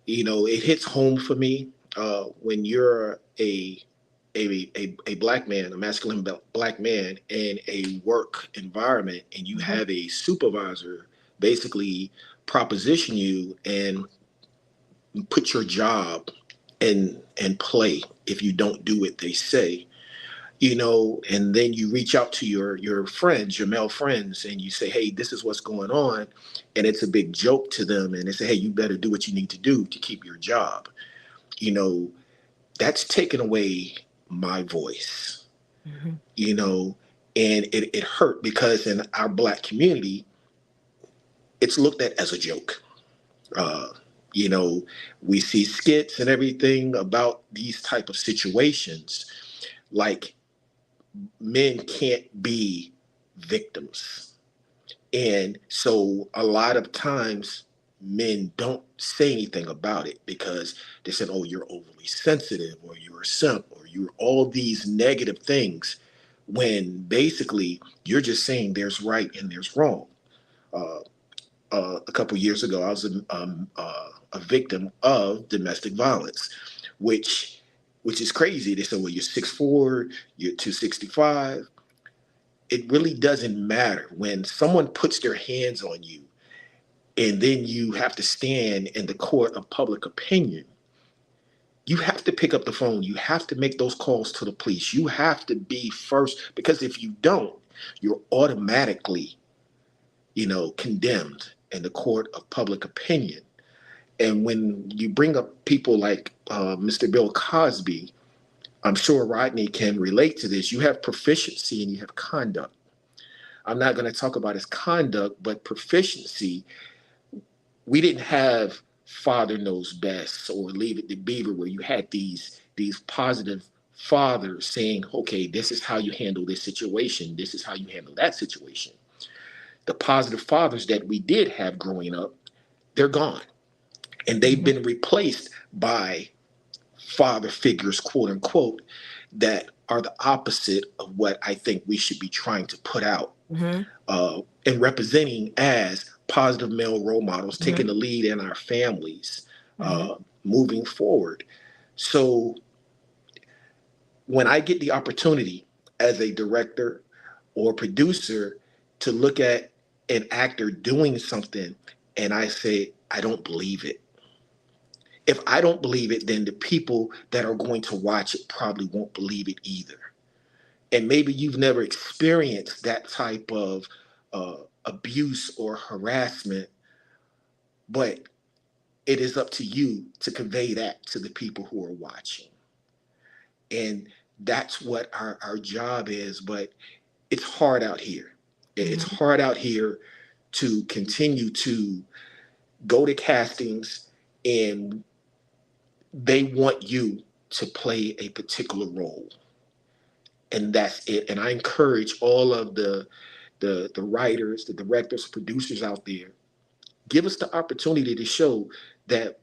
it hits home for me when you're a black man, a masculine black man in a work environment, and you Mhm. have a supervisor basically proposition you and put your job in play if you don't do what they say. And then you reach out to your friends, your male friends, and you say, hey, this is what's going on, and it's a big joke to them, and they say, hey, you better do what you need to do to keep your job. you know that's taken away my voice. Mhm. you know and it hurt because in our black community it's looked at as a joke. uh you know we see skits and everything about these type of situations, like men can't be victims. And so a lot of times men don't say anything about it because they said, oh, you're overly sensitive, or you're a simp, or you're all these negative things, when basically you're just saying there's right and there's wrong. Uh, a couple years ago, I was a victim of domestic violence, which which is crazy. They said, well, you're 6'4", you're 265. It really doesn't matter when someone puts their hands on you and then you have to stand in the court of public opinion. You have to pick up the phone. You have to make those calls to the police. You have to be first, because if you don't, you're automatically, condemned in the court of public opinion. And when you bring up people like Mr. Bill Cosby, I'm sure Rodney can relate to this. You have proficiency and you have conduct. I'm not going to talk about his conduct, but proficiency. We didn't have Father Knows Best or Leave It to Beaver, where you had these positive fathers saying, okay, this is how you handle this situation. This is how you handle that situation. The positive fathers that we did have growing up, they're gone. And they've Mhm. been replaced by father figures, quote unquote, that are the opposite of what I think we should be trying to put out, Mhm. and representing as positive male role models, taking Mhm. the lead in our families, Mhm. moving forward. So when I get the opportunity as a director or producer to look at an actor doing something and I say, I don't believe it. If I don't believe it, then the people that are going to watch it probably won't believe it either. And maybe you've never experienced that type of abuse or harassment, but it is up to you to convey that to the people who are watching. And that's what our job is. But it's hard out here. It's Mhm. hard out here to continue to go to castings and they want you to play a particular role. And that's it. And I encourage all of the writers, the directors, producers out there, give us the opportunity to show that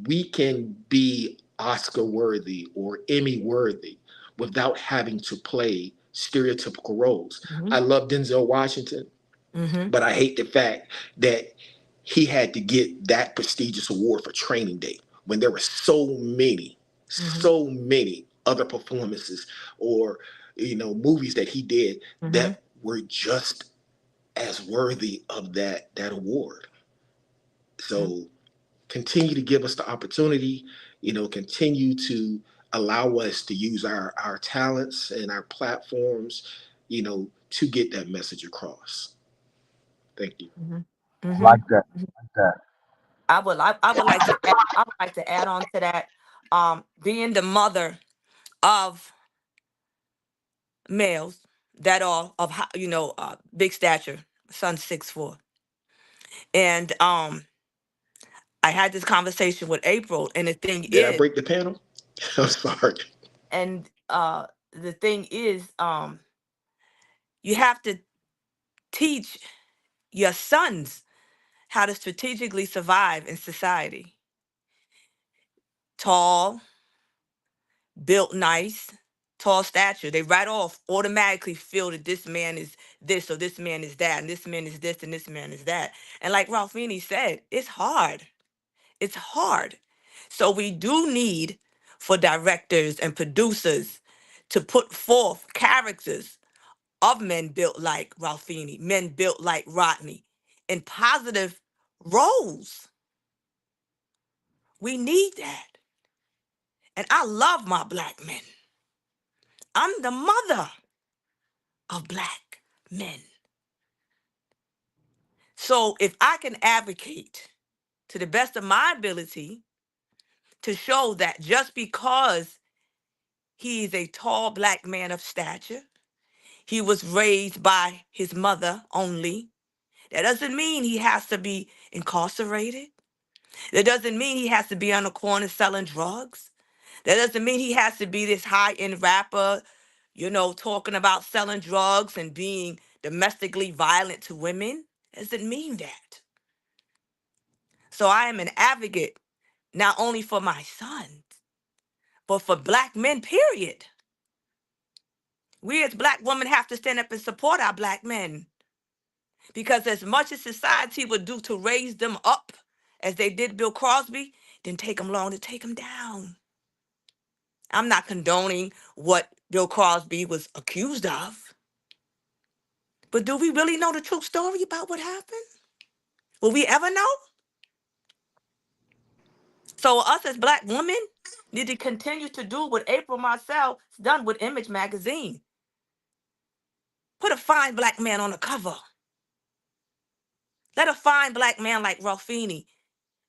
we can be Oscar worthy or Emmy worthy without having to play stereotypical roles. I Mhm. love Denzel Washington, Mhm. but I hate the fact that he had to get that prestigious award for Training Day when there were Mhm. so many other performances or movies that he did Mhm. that were just as worthy of that award. Mhm. So continue to give us the opportunity, continue to allow us to use our talents and our platforms, to get that message across. Thank you. Mhm. Like Mhm. that. Mhm. Like that. I would like to add on to that. Being the mother of males that are of big stature, son 6'4", and I had this conversation with April, and the thing Did I is, break the panel? I'm sorry. and the thing is, you have to teach your sons how to strategically survive in society. Tall, built nice, tall stature. They right off automatically feel that this man is this or this man is that and this man is this and this man is that. And like Ralphini said, it's hard. It's hard. So we do need for directors and producers to put forth characters of men built like Ralphini, men built like Rodney, in positive roles. We need that. And I love my black men. I'm the mother of black men. So if I can advocate to the best of my ability to show that just because he's a tall black man of stature, he was raised by his mother only, that doesn't mean he has to be incarcerated. That doesn't mean he has to be on the corner selling drugs. That doesn't mean he has to be this high-end rapper, talking about selling drugs and being domestically violent to women. It doesn't mean that. So I am an advocate not only for my sons, but for black men, period. We as black women have to stand up and support our black men. Because as much as society would do to raise them up, as they did Bill Crosby, didn't take them long to take them down. I'm not condoning what Bill Crosby was accused of. But do we really know the true story about what happened? Will we ever know? So us as black women need to continue to do what April Marcel's done with Image Magazine. Put a fine black man on the cover. Let a fine black man like Ralphini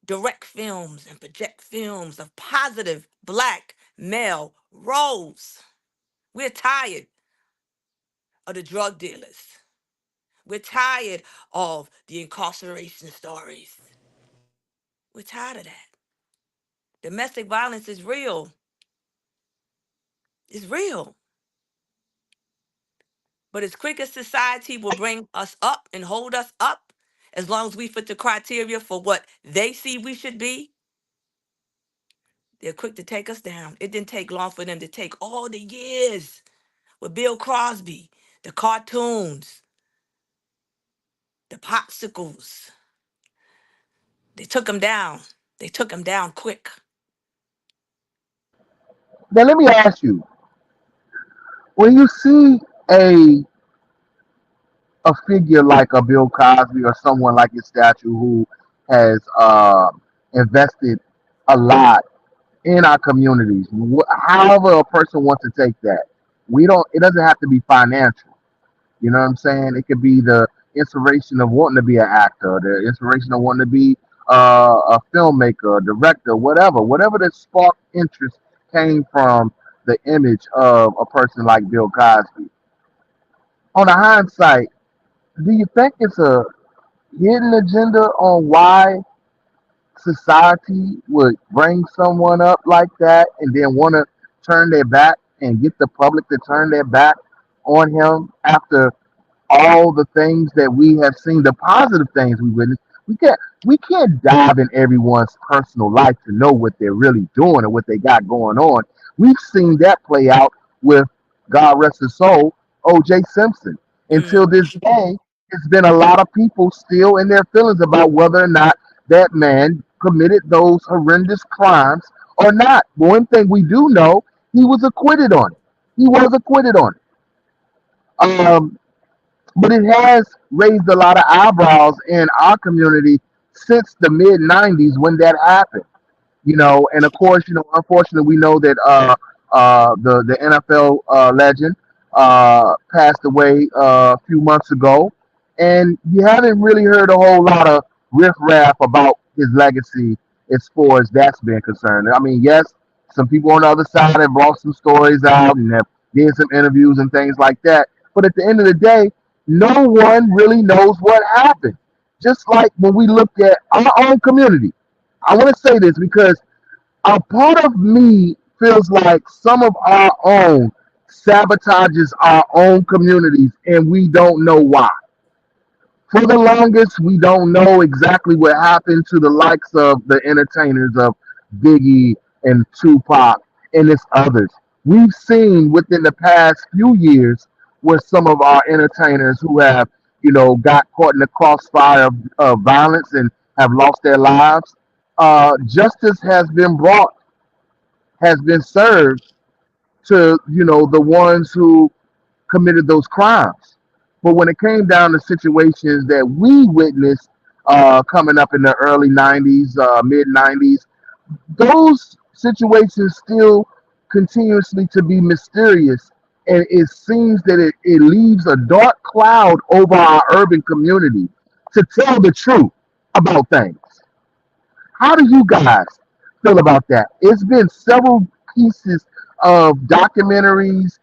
direct films and project films of positive black male roles. We're tired of the drug dealers. We're tired of the incarceration stories. We're tired of that. Domestic violence is real. It's real. But as quick as society will bring us up and hold us up, as long as we fit the criteria for what they see we should be, they're quick to take us down. It didn't take long for them to take all the years with Bill Crosby, the cartoons, the popsicles. They took him down. They took him down quick. Now let me ask you: when you see a a figure like a Bill Cosby or someone like his statue who has invested a lot in our communities, however a person wants to take that, we don't. It doesn't have to be financial. You know what I'm saying? It could be the inspiration of wanting to be an actor, the inspiration of wanting to be a filmmaker, a director, whatever. Whatever that sparked interest came from the image of a person like Bill Cosby. On the hindsight, do you think it's a hidden agenda on why society would bring someone up like that and then want to turn their back and get the public to turn their back on him after all the things that we have seen, the positive things we witnessed? We can't dive in everyone's personal life to know what they're really doing or what they got going on. We've seen that play out with, God rest his soul, O.J. Simpson. Until Mm. this day, it's been a lot of people still in their feelings about whether or not that man committed those horrendous crimes or not. One thing we do know, he was acquitted on it. He was acquitted on it. But it has raised a lot of eyebrows in our community since the mid '90s when that happened. And of course, unfortunately, we know that the NFL legend passed away a few months ago, and you haven't really heard a whole lot of riffraff about his legacy as far as that's been concerned. I mean, yes, some people on the other side have brought some stories out and have did some interviews and things like that, but at the end of the day, no one really knows what happened. Just like when we looked at our own community, I want to say this because a part of me feels like some of our own sabotages our own communities and we don't know why. For the longest, we don't know exactly what happened to the likes of the entertainers of Biggie and Tupac and it's others. We've seen within the past few years where some of our entertainers who have, got caught in the crossfire of violence and have lost their lives, justice has been served to, the ones who committed those crimes. But when it came down to situations that we witnessed coming up in the early 90s, mid 90s, those situations still continuously to be mysterious. And it seems that it leaves a dark cloud over our urban community to tell the truth about things. How do you guys feel about that? It's been several pieces of documentaries,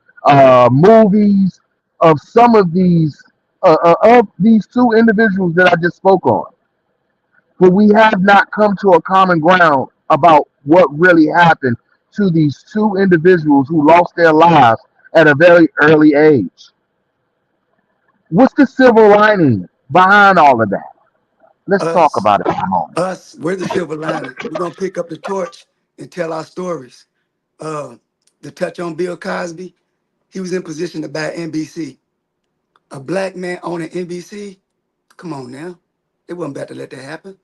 movies of some of these two individuals that I just spoke on, but we have not come to a common ground about what really happened to these two individuals who lost their lives at a very early age. What's the silver lining behind all of that? Let's talk Us, about it for a moment. we're the silver lining. We're gonna pick up the torch and tell our stories. Uh, to touch on Bill Cosby, he was in position to buy NBC. A black man owning NBC, come on now. They wasn't about to let that happen.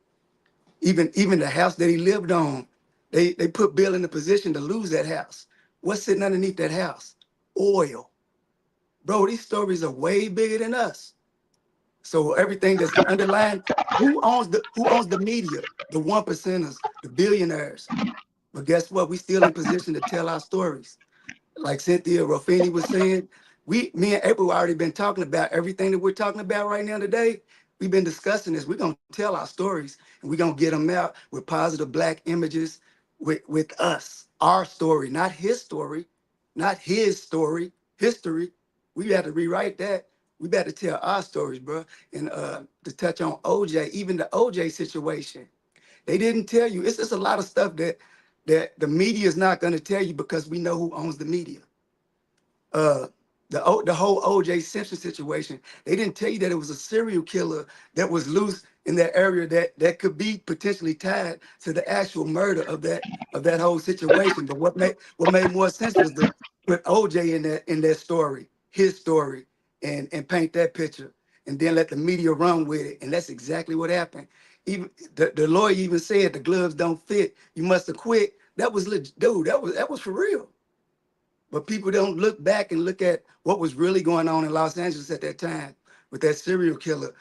Even the house that he lived on, they put Bill in the position to lose that house. What's sitting underneath that house? Oil. Bro, these stories are way bigger than us. So everything that's underlying, who owns the media? The one percenters, the billionaires. But guess what? We still in position to tell our stories. Like Cynthia Ruffini was saying, me and April already been talking about everything that we're talking about right now today. We've been discussing this. We're gonna tell our stories and we're gonna get them out with positive black images with us, our story, not his story, not his story, history. We got to rewrite that. We got to tell our stories, bro. And to touch on OJ, even the OJ situation, they didn't tell you. It's just a lot of stuff that the media is not going to tell you because we know who owns the media. uh the whole OJ Simpson situation. They didn't tell you that it was a serial killer that was loose in that area that could be potentially tied to the actual murder of that whole situation. But what made more sense was to put OJ in that story, his story, and paint that picture, and then let the media run with it. And that's exactly what happened. Even the lawyer even said the gloves don't fit. You must have quit. That was legit, dude. That was for real. But people don't look back and look at what was really going on in Los Angeles at that time with that serial killer.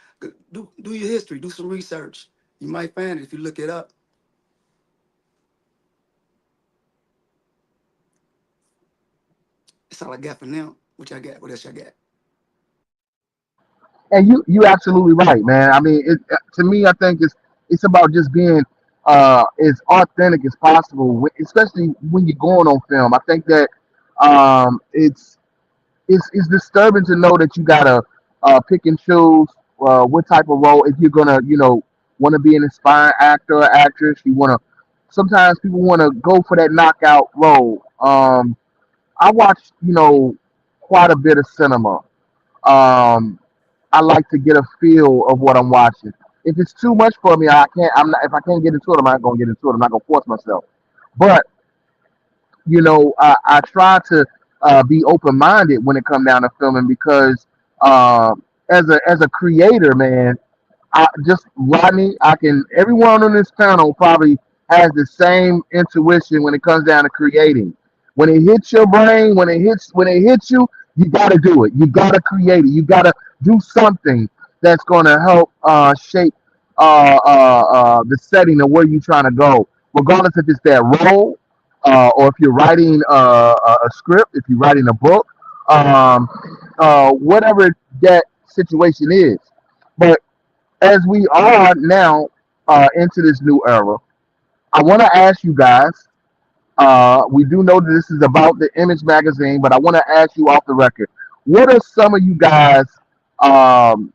Do your history, do some research. You might find it if you look it up. That's all I got for now. What y'all got? What else y'all got? And you absolutely right, man. I mean, to me, I think it's about just being as authentic as possible, especially when you're going on film. I think that it's disturbing to know that you gotta pick and choose what type of role if you're gonna want to be an inspiring actor or actress. You want to sometimes people want to go for that knockout role. I watch quite a bit of cinema. Um, I like to get a feel of what I'm watching. If it's too much for me, I can't. I'm not. If I can't get into it, I'm not gonna get into it. I'm not gonna force myself. But I try to be open minded when it comes down to filming because as a creator, man, just Rodney, I can. Everyone on this panel probably has the same intuition when it comes down to creating. When it hits your brain, when it hits you, you got to do it. You got to create it. You got to do something that's going to help shape the setting of where you're trying to go, regardless if it's that role or if you're writing a script, if you're writing a book, um, whatever that situation is. But as we are now into this new era, I want to ask you guys. We do know that this is about the Image magazine, but I want to ask you off the record: what are some of you guys' um,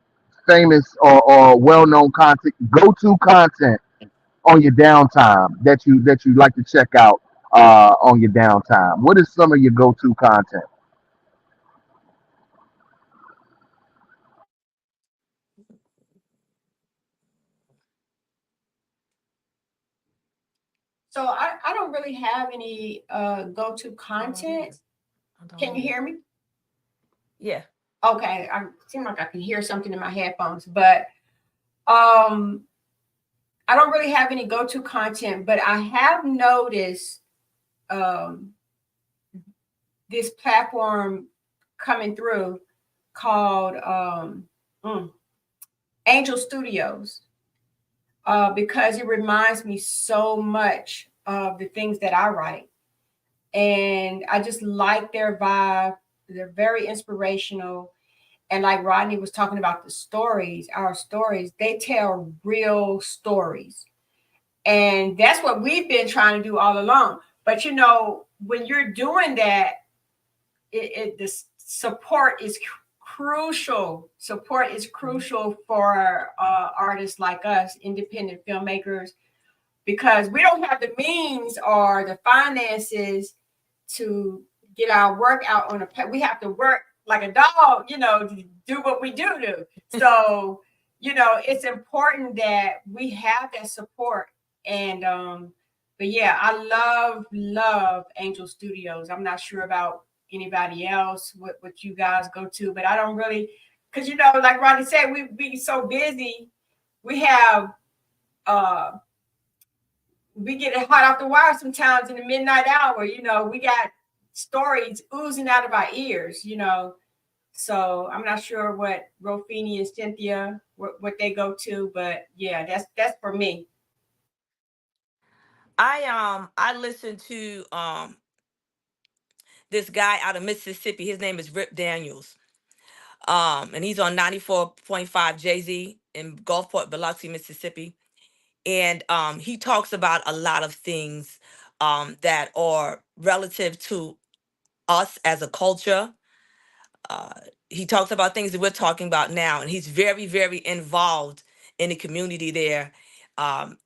famous or well-known content, go-to content on your downtime that you like to check out on your downtime? What is some of your go-to content? So I don't really have any go-to content. Can you hear me? Yeah. Okay, I seem like I can hear something in my headphones, but um I don't really have any go-to content, but I have noticed um this platform coming through called mm, Angel Studios, because it reminds me so much of the things that I write. And I just like their vibe. They're very inspirational. And like Rodney was talking about the stories, our stories, they tell real stories. And that's what we've been trying to do all along. But you know, when you're doing that, the support is crucial. Support is crucial for artists like us, independent filmmakers, because we don't have the means or the finances to get our work out on a. We have to work like a dog, you know, to do what we do. So, you know, it's important that we have that support. And but yeah, I love Angel Studios. I'm not sure about anybody else, what you guys go to, but I don't really, because you know, like Rodney said, we be so busy. We have we get it hot off the wire sometimes in the midnight hour. You know, we got stories oozing out of our ears, you know. So I'm not sure what Rofini and Cynthia what they go to, but yeah, that's for me. I listen to this guy out of Mississippi. His name is Rip Daniels. And he's on 94.5 Jay-Z in Gulfport, Biloxi, Mississippi. And he talks about a lot of things that are relative to us as a culture. uh, he talks about things that we're talking about now, and he's very, very involved in the community there,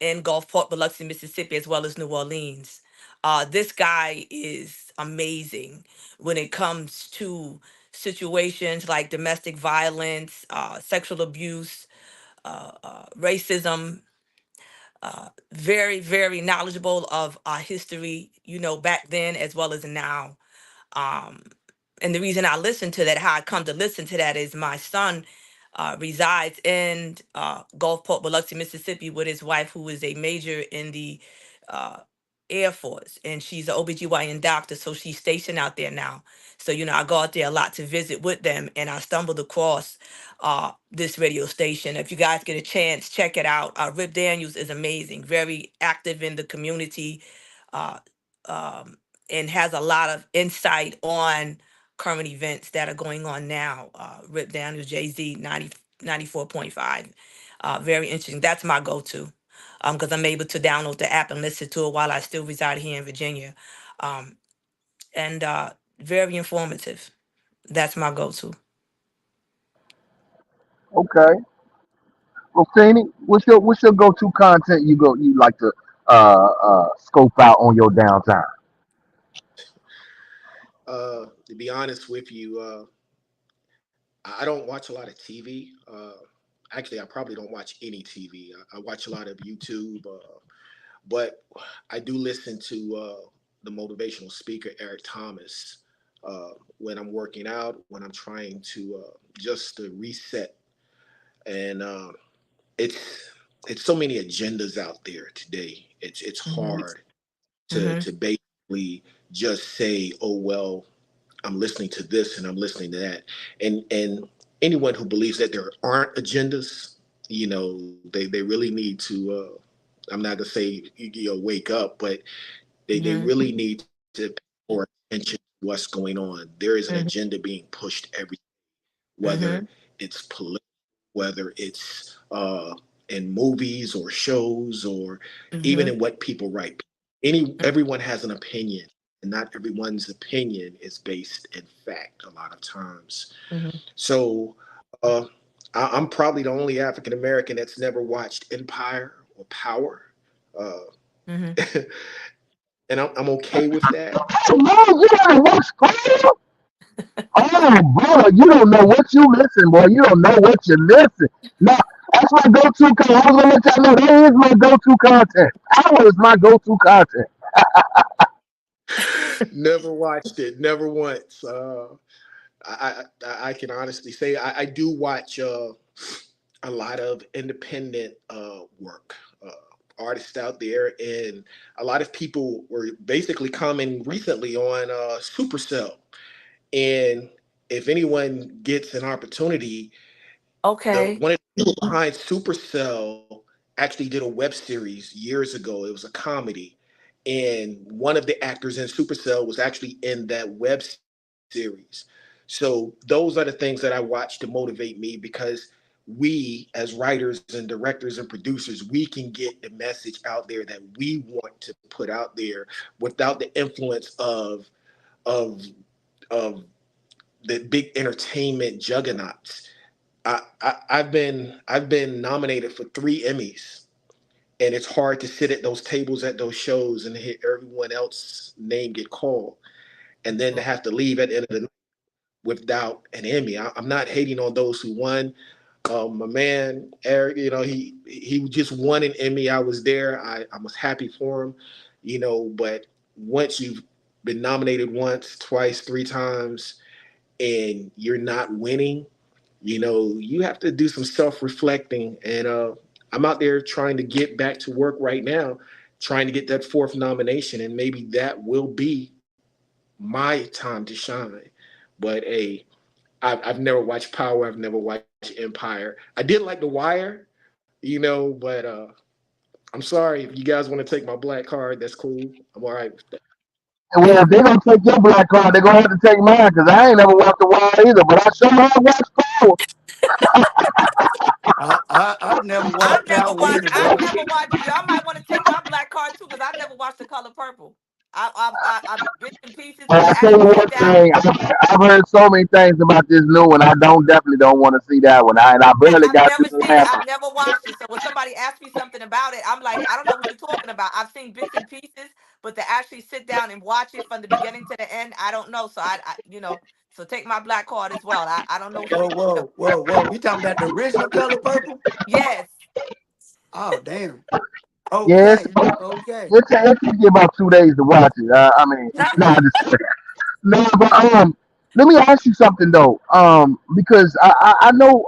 in Gulfport, Biloxi, Mississippi, as well as New Orleans. This guy is amazing when it comes to situations like domestic violence, sexual abuse, racism. Very, very knowledgeable of our history, you know, back then as well as now. Um, and the reason I listen to that, how I come to listen to that, is my son resides in Gulfport, Biloxi, Mississippi, with his wife, who is a major in the uh, Air Force, and she's an OBGYN doctor, so she's stationed out there now. So, you know, I go out there a lot to visit with them, and I stumbled across this radio station. If you guys get a chance, check it out. Rip Daniels is amazing, very active in the community. Uh, um, and has a lot of insight on current events that are going on now. Rip Daniels, Jay-Z, 94.5. Very interesting. That's my go-to, because I'm able to download the app and listen to it while I still reside here in Virginia. Um, and very informative. That's my go-to. Okay. Well, Fanny, what's your go-to content you like to scope out on your downtime? To be honest with you, I don't watch a lot of TV. Actually, I probably don't watch any TV. I watch a lot of YouTube, but I do listen to the motivational speaker Eric Thomas when I'm working out, when I'm trying to just to reset. And it's it's so many agendas out there today. It's Hmm. hard Hmm. to basically just say, oh well, I'm listening to this and I'm listening to that. And anyone who believes that there aren't agendas, they really need to. I'm not gonna say wake up, but they Hmm. really need to pay more attention to what's going on. There is an Hmm. agenda being pushed every, whether Hmm. it's political, whether it's in movies or shows, or even Hmm. in what people write. Everyone has an opinion, and not everyone's opinion is based in fact. A lot of times, Hmm. so uh, I'm probably the only African American that's never watched Empire or Power, uh, Hmm. and I'm okay with that. Oh, man, you gotta watch Spider? Oh, bro, you don't know what you listen, boy. You don't know what you listen. Now, That's my go-to content. I was gonna let y'all know that is my go-to content. Power is my go-to content. Never watched it, never once. I can honestly say I do watch a lot of independent work. Artists out there, and a lot of people were basically commenting recently on Supercell. And if anyone gets an opportunity, the Okay. one of the people behind Supercell actually did a web series years ago. It was a comedy, and one of the actors in Supercell was actually in that web series. So those are the things that I watch to motivate me, because we as writers and directors and producers, we can get the message out there that we want to put out there without the influence of of the big entertainment juggernauts. I've been nominated for 3 Emmys, and it's hard to sit at those tables at those shows and hear everyone else's name get called, and then to have to leave at the end of the night without an Emmy. I'm not hating on those who won. My man Eric, he just won an Emmy. I was there. I was happy for him, But once you've been nominated once, twice, 3 times, and you're not winning, you have to do some self-reflecting. And I'm out there trying to get back to work right now, trying to get that fourth nomination, and maybe that will be my time to shine. But hey, I've never watched Power. I've never watched Empire. I did like The Wire, but I'm sorry if you guys want to take my black card. That's cool. I'm all right with that. Well, if they gonna take your black card, they're gonna have to take mine because I ain't never watched The Wire either. But I sure have watched Power. I've never watched Power either, I've bro. never watched. Y'all might want to take my black card too, because I've never watched The Color Purple. I bits and pieces, But but I to tell you actually sit one down, thing, I've heard so many things about this new one. I don't definitely don't want to see that one. I barely I've got through never the seen it. last I've one. never watched it. So when somebody asks me something about it, I'm like, I don't know what you're talking about. I've seen bits and pieces, but to actually sit down and watch it from the beginning to the end, I don't know. So so take my black card as well. I don't know Whoa, shit. So whoa, whoa, whoa. You talking about the original Color Purple? yes. Oh, damn. Yes, Okay, okay. it took you about 2 days to watch it. I mean, no, I just no, but let me ask you something though. Because I know,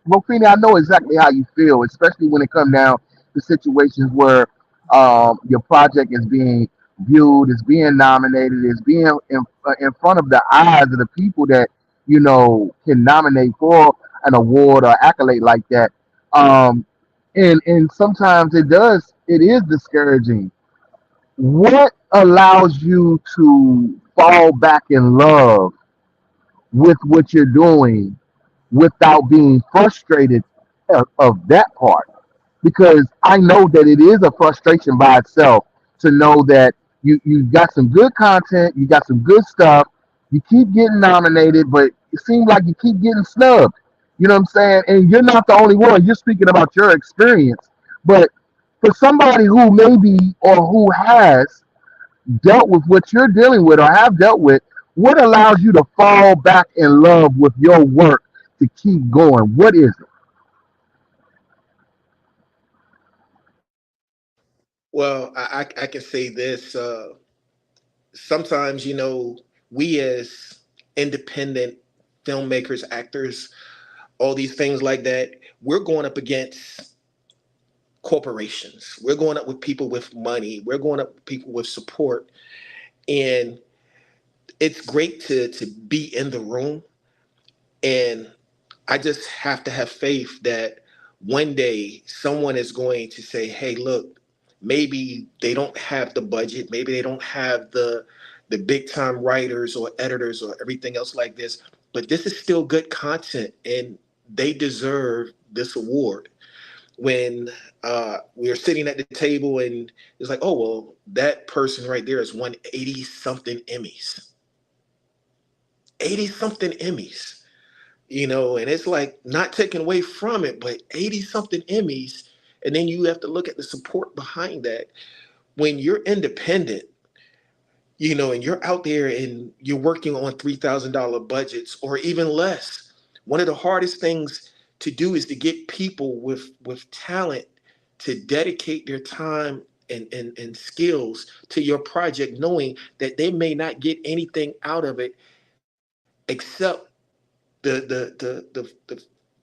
Rofini, I know exactly how you feel, especially when it comes down to situations where your project is being viewed, is being nominated, is being in front of the eyes of the people that can nominate for an award or accolade like that. Um, and sometimes it is discouraging. What allows you to fall back in love with what you're doing without being frustrated of that part? Because I know that it is a frustration by itself to know that you got some good content, you got some good stuff, you keep getting nominated, but it seems like you keep getting snubbed. You know what I'm saying? And you're not the only one. You're speaking about your experience, but for somebody who maybe or who has dealt with what you're dealing with or have dealt with, what allows you to fall back in love with your work to keep going? What is it? Well, I can say this. Sometimes, we as independent filmmakers, actors, all these things like that, we're going up against corporations. We're going up with people with money. We're going up with people with support. And it's great to be in the room. And I just have to have faith that one day someone is going to say, hey, look, maybe they don't have the budget, maybe they don't have the big time writers or editors or everything else like this, but this is still good content and they deserve this award. When we are sitting at the table and it's like, oh well, that person right there has won 80 something Emmys. 80 something Emmys, and it's like not taken away from it, but 80 something Emmys. And then you have to look at the support behind that. When you're independent, and you're out there and you're working on $3,000 budgets or even less, one of the hardest things to do is to get people with talent to dedicate their time and skills to your project, knowing that they may not get anything out of it except the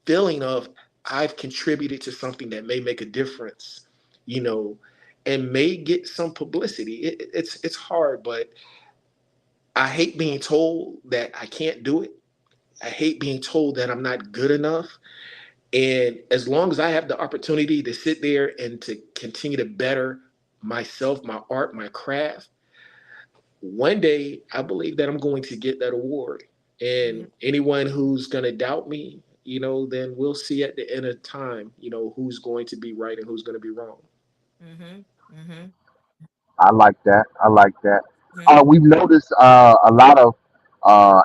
feeling of I've contributed to something that may make a difference, you know, and may get some publicity. It's hard, but I hate being told that I can't do it. I hate being told that I'm not good enough. And as long as I have the opportunity to sit there and to continue to better myself, my art, my craft, one day I believe that I'm going to get that award. Yeah. And anyone who's going to doubt me, you know, then we'll see at the end of time, you know, who's going to be right and who's going to be wrong. Mm-hmm. Mm-hmm. I like that. I like that. Mm-hmm. We've noticed a lot of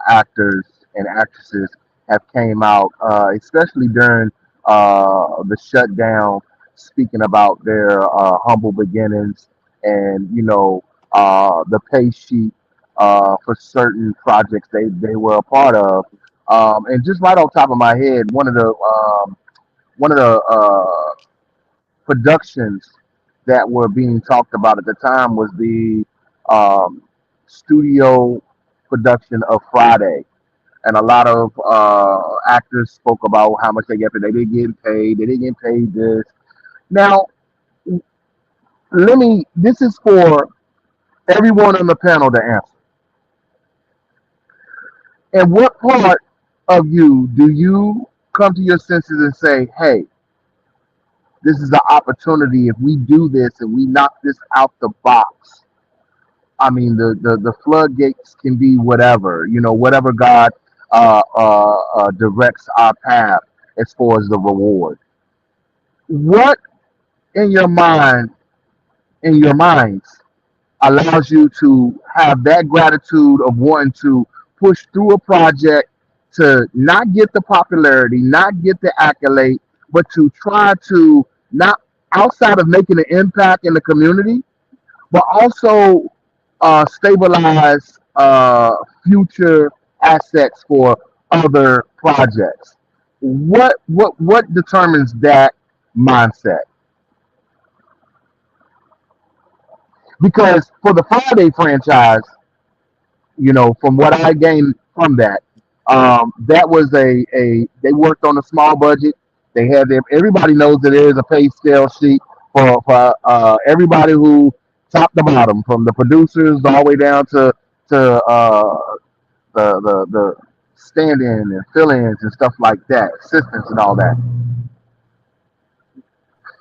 actors and actresses have came out, especially during the shutdown, speaking about their humble beginnings and the pay sheet for certain projects they were a part of. And just right on top of my head, one of the productions that were being talked about at the time was the um, studio production of Friday. And a lot of actors spoke about how much they get paid. They didn't get paid. They didn't get paid this. Now, this is for everyone on the panel to answer. And what part of you do you come to your senses and say, hey, this is an opportunity if we do this and we knock this out the box? I mean, the floodgates can be whatever, whatever God directs our path as far as the reward. What in your mind, in your minds, allows you to have that gratitude of wanting to push through a project to not get the popularity, not get the accolade, but to try to not outside of making an impact in the community, but also stabilize future assets for other projects. What determines that mindset? Because for the Friday franchise, from what I gained from that, that was they worked on a small budget. They had everybody knows that there is a pay scale sheet for everybody who top to bottom, from the producers all the way down to the stand-in and fill-ins and stuff like that, assistants and all that.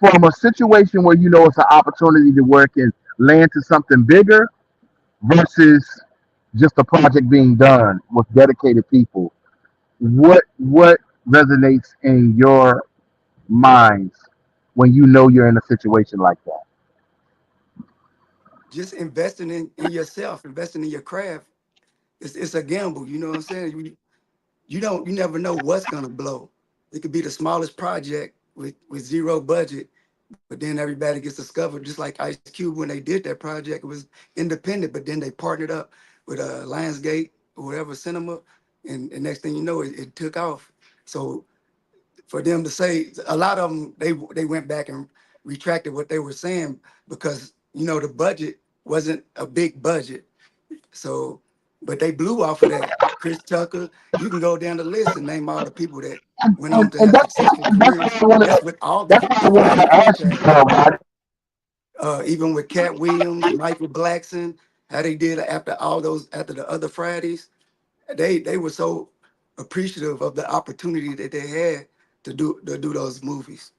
From a situation where it's an opportunity to work and land to something bigger versus just a project being done with dedicated people, what resonates in your minds when you're in a situation like that? Just investing in yourself, investing in your craft. It's a gamble. You know what I'm saying? You never know what's gonna blow. It could be the smallest project with zero budget, but then everybody gets discovered. Just like Ice Cube when they did that project, it was independent, but then they partnered up with Lionsgate or whatever cinema, and next thing you know, it took off. So for them to say, a lot of them, they went back and retracted what they were saying because the budget wasn't a big budget. So, but they blew off of that. Chris Tucker, you can go down the list and name all the people that went on to And have successful careers. That's with all that's what I the wanted Friday to ask you, franchise. Rod. Even with Cat Williams, Michael Blackson, how they did after the other Fridays, they were so appreciative of the opportunity that they had to do those movies.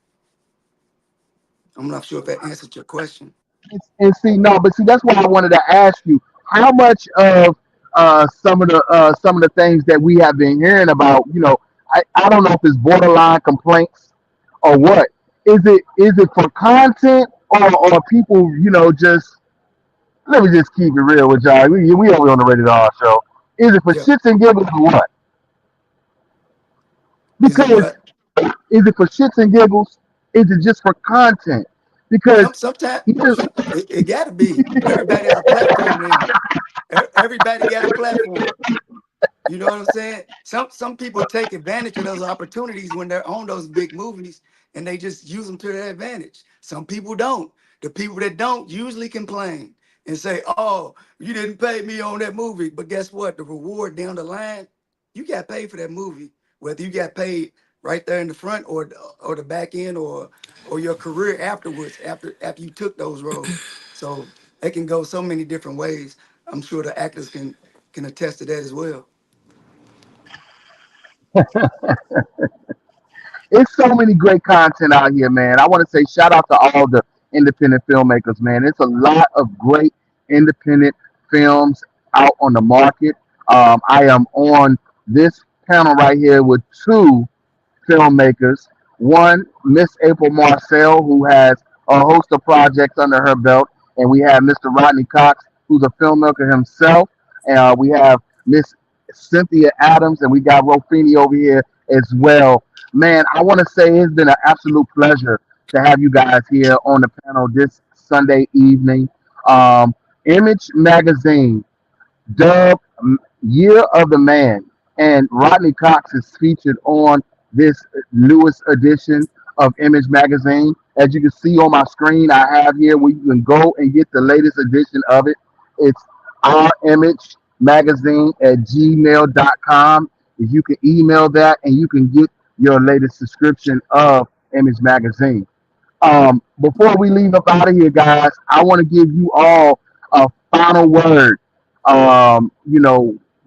I'm not sure if that answered your question. And see, no, but see, that's why I wanted to ask you how much of some of the things that we have been hearing about. I don't know if it's borderline complaints or what. Is it for content, or people, just let me just keep it real with y'all. We over on the Rated R show. Is it for Yeah. shits and giggles or what? Is it Because what? is it for shits and giggles? Is it just for content? Because Sometimes here's it gotta be. Everybody has a platform now. Everybody got a platform. You know what I'm saying? Some people take advantage of those opportunities when they're on those big movies and they just use them to their advantage. Some people don't. The people that don't usually complain and say, "Oh, you didn't pay me on that movie." But guess what? The reward down the line, you got paid for that movie, whether you got paid right there in the front or the back end or your career afterwards after you took those roles. So it can go so many different ways. I'm sure the actors can attest to that as well. It's so many great content out here, man. I want to say shout out to all the independent filmmakers, man. It's a lot of great independent films out on the market. I am on this panel right here with two filmmakers. One, Miss April Marcel, who has a host of projects under her belt, and we have Mr. Rodney Cox, who's a filmmaker himself. We have Miss Cynthia Adams, and we got Rofini over here as well. Man, I want to say it's been an absolute pleasure to have you guys here on the panel this Sunday evening. Um, Image Magazine dubbed Year of the Man. And Rodney Cox is featured on this newest edition of Image Magazine. As you can see on my screen, I have here where you can go and get the latest edition of it. It's our Image Magazine at gmail.com. If you can email that and you can get your latest subscription of Image Magazine. Before we leave up out of here, guys, I want to give you all a final word.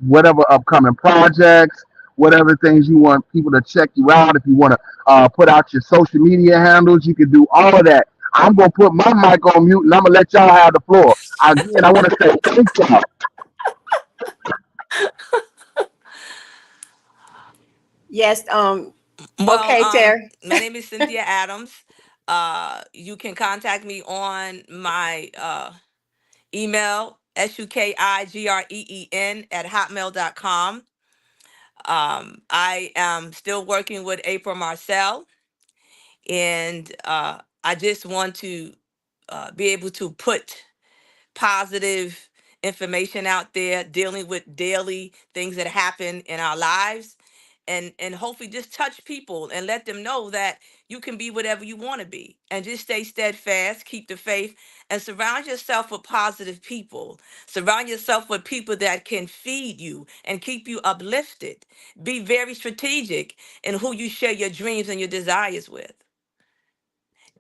Whatever upcoming projects, whatever things you want people to check you out. If you want to put out your social media handles, you can do all of that. I'm gonna put my mic on mute and I'm gonna let y'all have the floor. Again, I want to say thank y'all. Yes. Well, Okay, Terry. my name is Cynthia Adams. You can contact me on my email, SUKIGREEN at hotmail.com. I am still working with April Marcel, and I just want to be able to put positive information out there dealing with daily things that happen in our lives, and hopefully just touch people and let them know that you can be whatever you want to be, and just stay steadfast, keep the faith, and surround yourself with positive people. Surround yourself with people that can feed you and keep you uplifted. Be very strategic in who you share your dreams and your desires with.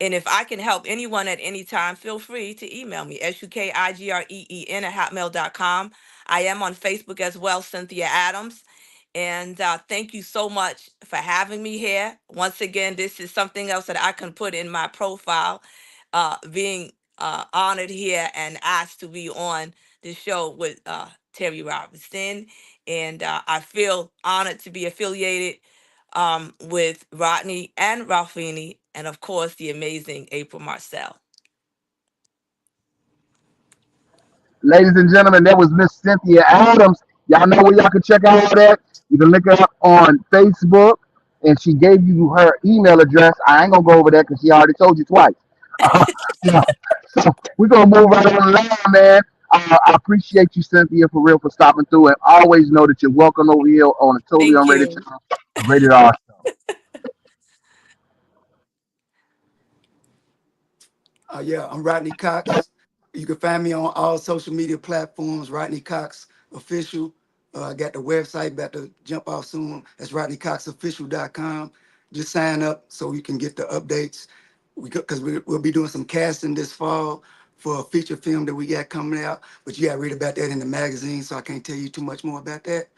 And if I can help anyone at any time, feel free to email me, SUKIGREEN at hotmail.com. I am on Facebook as well, Cynthia Adams. And thank you so much for having me here. Once again, this is something else that I can put in my profile, being honored here and asked to be on the show with Terry Robinson. And I feel honored to be affiliated with Rodney and Ralphini, and of course, the amazing April Marcel. Ladies and gentlemen, that was Miss Cynthia Adams. Y'all know where y'all can check out all that. You can look her up on Facebook, and she gave you her email address. I ain't gonna go over that because she already told you twice. Yeah. So we're gonna move right on the line, man. I appreciate you, Cynthia, for real, for stopping through, and always know that you're welcome over here on a totally Thank unrated you. channel, Rated R. Yeah, I'm Rodney Cox. You can find me on all social media platforms, Rodney Cox Official. I got the website about to jump off soon. That's rodneycoxofficial.com. Just sign up so you can get the updates. Because we'll be doing some casting this fall for a feature film that we got coming out. But you got to read about that in the magazine, so I can't tell you too much more about that.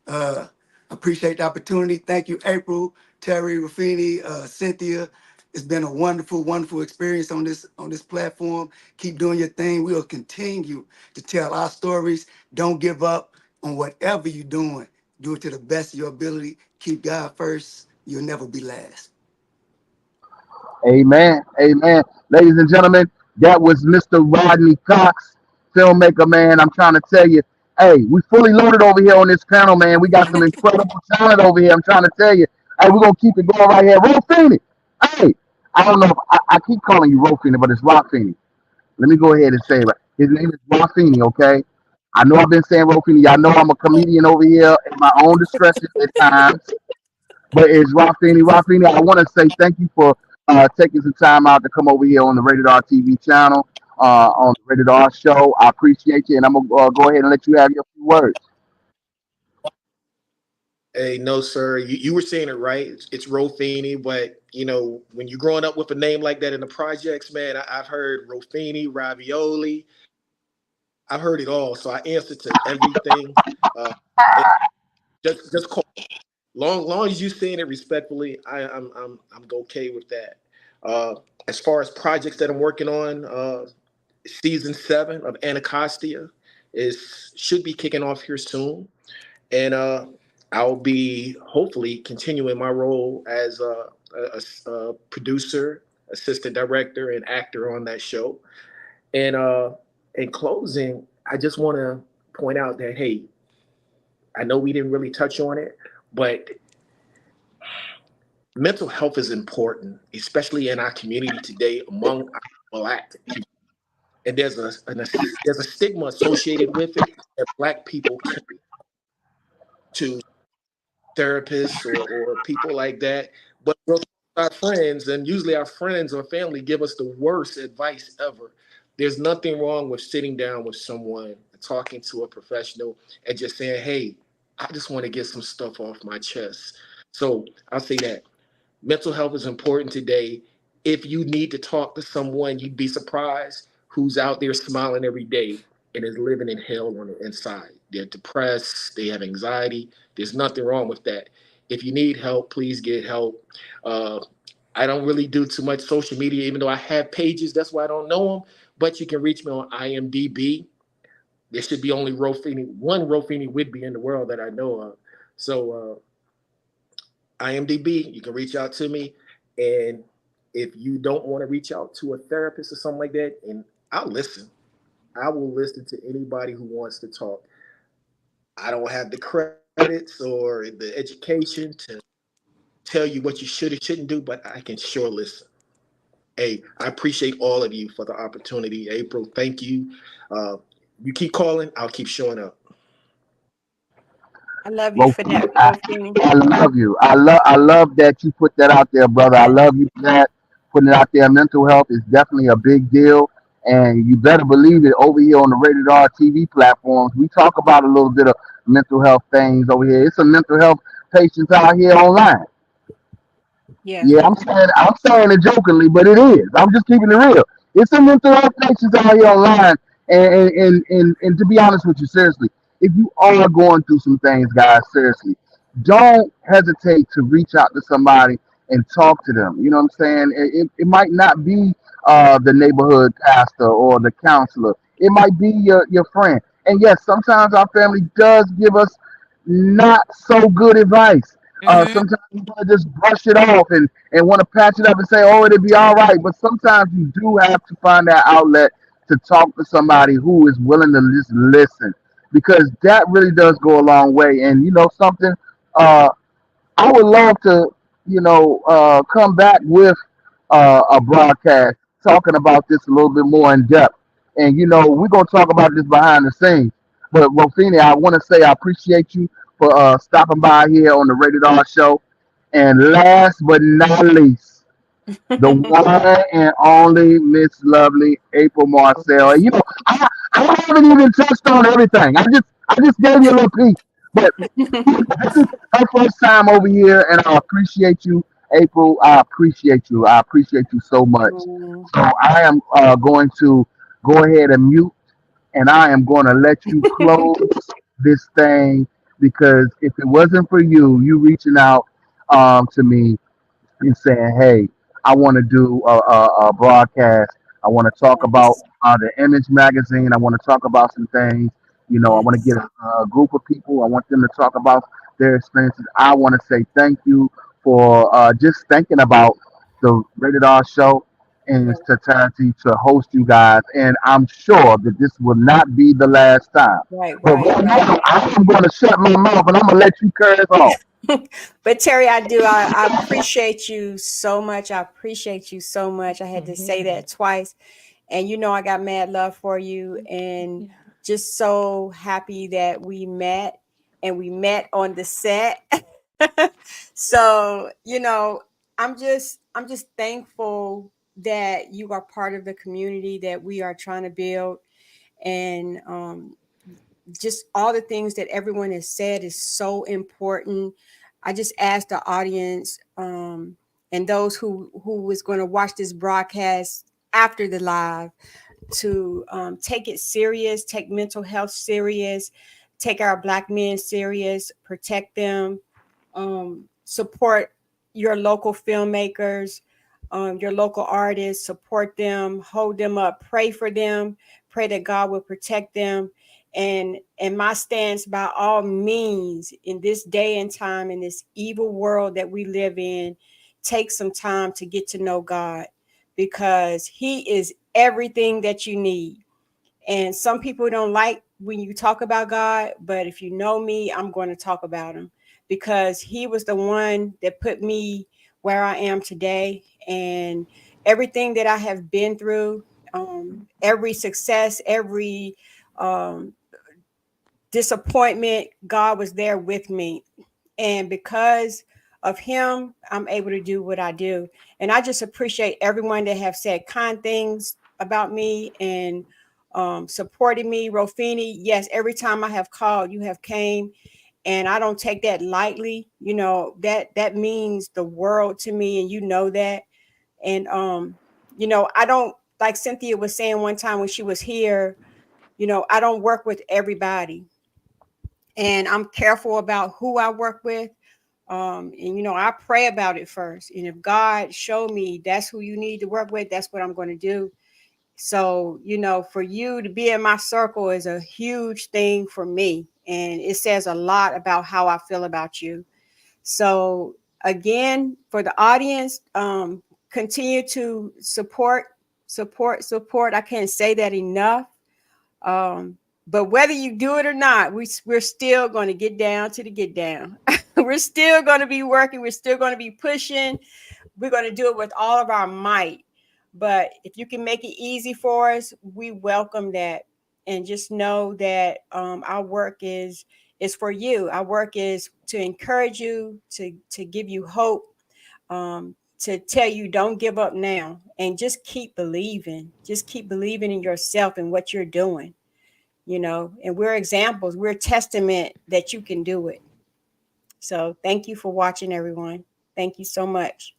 Uh, Appreciate the opportunity. Thank you, April, Terry, Ruffini, Cynthia. It's been a wonderful, wonderful experience on this platform. Keep doing your thing. We'll continue to tell our stories. Don't give up on whatever you're doing. Do it to the best of your ability. Keep God first. You'll never be last. Amen. Amen. Ladies and gentlemen, that was Mr. Rodney Cox, filmmaker, man. I'm trying to tell you, hey, we fully loaded over here on this panel, man. We got some incredible talent over here. I'm trying to tell you. Hey, we're going to keep it going right here. Rofini. Hey, I don't know if I keep calling you Rofini, but it's Rofini. Let me go ahead and say it right. His name is Rofini, okay? I know I've been saying Rofini. Y'all know I'm a comedian over here at my own discretion at times. But it's Rafini. Rafini, I want to say thank you for taking some time out to come over here on the Rated R TV channel, on the Rated R show. I appreciate you, and I'm gonna go ahead and let you have your few words. Hey, no, sir. You were saying it right. It's Rofini, but when you're growing up with a name like that in the projects, man, I've heard Rofini, ravioli. I've heard it all, so I answer to everything. Uh, it, just call. Long as you saying it respectfully, I'm okay with that. Uh, as far as projects that I'm working on, season 7 of Anacostia is should be kicking off here soon, and I'll be hopefully continuing my role as a producer, assistant director, and actor on that show. And in closing, I just want to point out that hey, I know we didn't really touch on it, but mental health is important, especially in our community today among our Black people. And there's a stigma associated with it that Black people carry to therapists or people like that. But our friends, and usually our friends or family, give us the worst advice ever. There's nothing wrong with sitting down with someone, talking to a professional, and just saying, "Hey, I just want to get some stuff off my chest." So I'll say that mental health is important today. If you need to talk to someone, you'd be surprised who's out there smiling every day and is living in hell on the inside. They're depressed, they have anxiety. There's nothing wrong with that. If you need help, please get help. Uh, I don't really do too much social media, even though I have pages. That's why I don't know them. But you can reach me on IMDb. There should be only one Rofini Whitby in the world that I know of. So IMDb, you can reach out to me. And if you don't want to reach out to a therapist or something like that, and I'll listen. I will listen to anybody who wants to talk. I don't have the credits or the education to tell you what you should or shouldn't do, but I can sure listen. Hey, I appreciate all of you for the opportunity. April, thank you. Uh, you keep calling, I'll keep showing up. I love you for Rofini, that, Rofini. I love you. I love that you put that out there, brother. I love you for that. Putting it out there. Mental health is definitely a big deal. And you better believe it over here on the Rated R TV platforms. We talk about a little bit of mental health things over here. It's some mental health patients out here online. Yeah. Yeah, I'm saying it jokingly, but it is. I'm just keeping it real. It's some mental health patients out here online, and to be honest with you, seriously, if you are going through some things, guys, seriously, don't hesitate to reach out to somebody and talk to them. You know what I'm saying? It might not be the neighborhood pastor or the counselor. It might be your friend. And yes, sometimes our family does give us not so good advice. Mm-hmm. Sometimes you want to just brush it off and want to patch it up and say, oh, it'll be all right. But sometimes you do have to find that outlet to talk to somebody who is willing to just listen, because that really does go a long way. And you know something, uh, I would love to, come back with a broadcast talking about this a little bit more in depth. And we're gonna talk about this behind the scenes. But Rofini, I want to say I appreciate you for stopping by here on the Rated R show. And last but not least, the one and only Miss Lovely April Marcel. And I haven't even touched on everything. I just gave you a little piece. But this is her first time over here, and I appreciate you, April. I appreciate you. I appreciate you so much. Mm. So I am going to go ahead and mute, and I am going to let you close this thing, because if it wasn't for you reaching out to me and saying, "Hey, I want to do a broadcast. I want to talk about Yes. the Image magazine. I want to talk about some things. I want to Yes. get a group of people. I want them to talk about their experiences. I want to say thank you for just thinking about the Rated R show in its totality to host you guys. And I'm sure that this will not be the last time. Right, But right, right right. now, I'm going to shut my mouth and I'm going to let you carry us on. But Terry, I do. I appreciate you so much. I appreciate you so much. I had to say that twice. And I got mad love for you. And Yeah. just so happy that we met, and we met on the set. So, I'm just thankful that you are part of the community that we are trying to build. And just all the things that everyone has said is so important. I just ask the audience, and those who is going to watch this broadcast after the live, to take it serious, take mental health serious, take our Black men serious, protect them, support your local filmmakers, your local artists, support them, hold them up, pray for them, pray that God will protect them. And my stance, by all means, in this day and time, in this evil world that we live in, take some time to get to know God, because He is everything that you need. And some people don't like when you talk about God, but if you know me, I'm going to talk about Him, because He was the one that put me where I am today. And everything that I have been through, every success, every um, disappointment, God was there with me. And because of Him, I'm able to do what I do. And I just appreciate everyone that have said kind things about me, and supported me. Rofini, yes, every time I have called, you have came, and I don't take that lightly. That means the world to me, and you know that. And I don't, like Cynthia was saying one time when she was here, I don't work with everybody, and I'm careful about who I work with. And I pray about it first. And if God show me that's who you need to work with, that's what I'm going to do. So, for you to be in my circle is a huge thing for me. And it says a lot about how I feel about you. So again, for the audience, continue to support. I can't say that enough. But whether you do it or not, we're still going to get down to the get down. We're still going to be working. We're still going to be pushing. We're going to do it with all of our might. But if you can make it easy for us, we welcome that. And just know that our work is for you. Our work is to encourage you, to give you hope, to tell you don't give up now, and just keep believing. Just keep believing in yourself and what you're doing. And we're examples. We're a testament that you can do it. So thank you for watching, everyone. Thank you so much.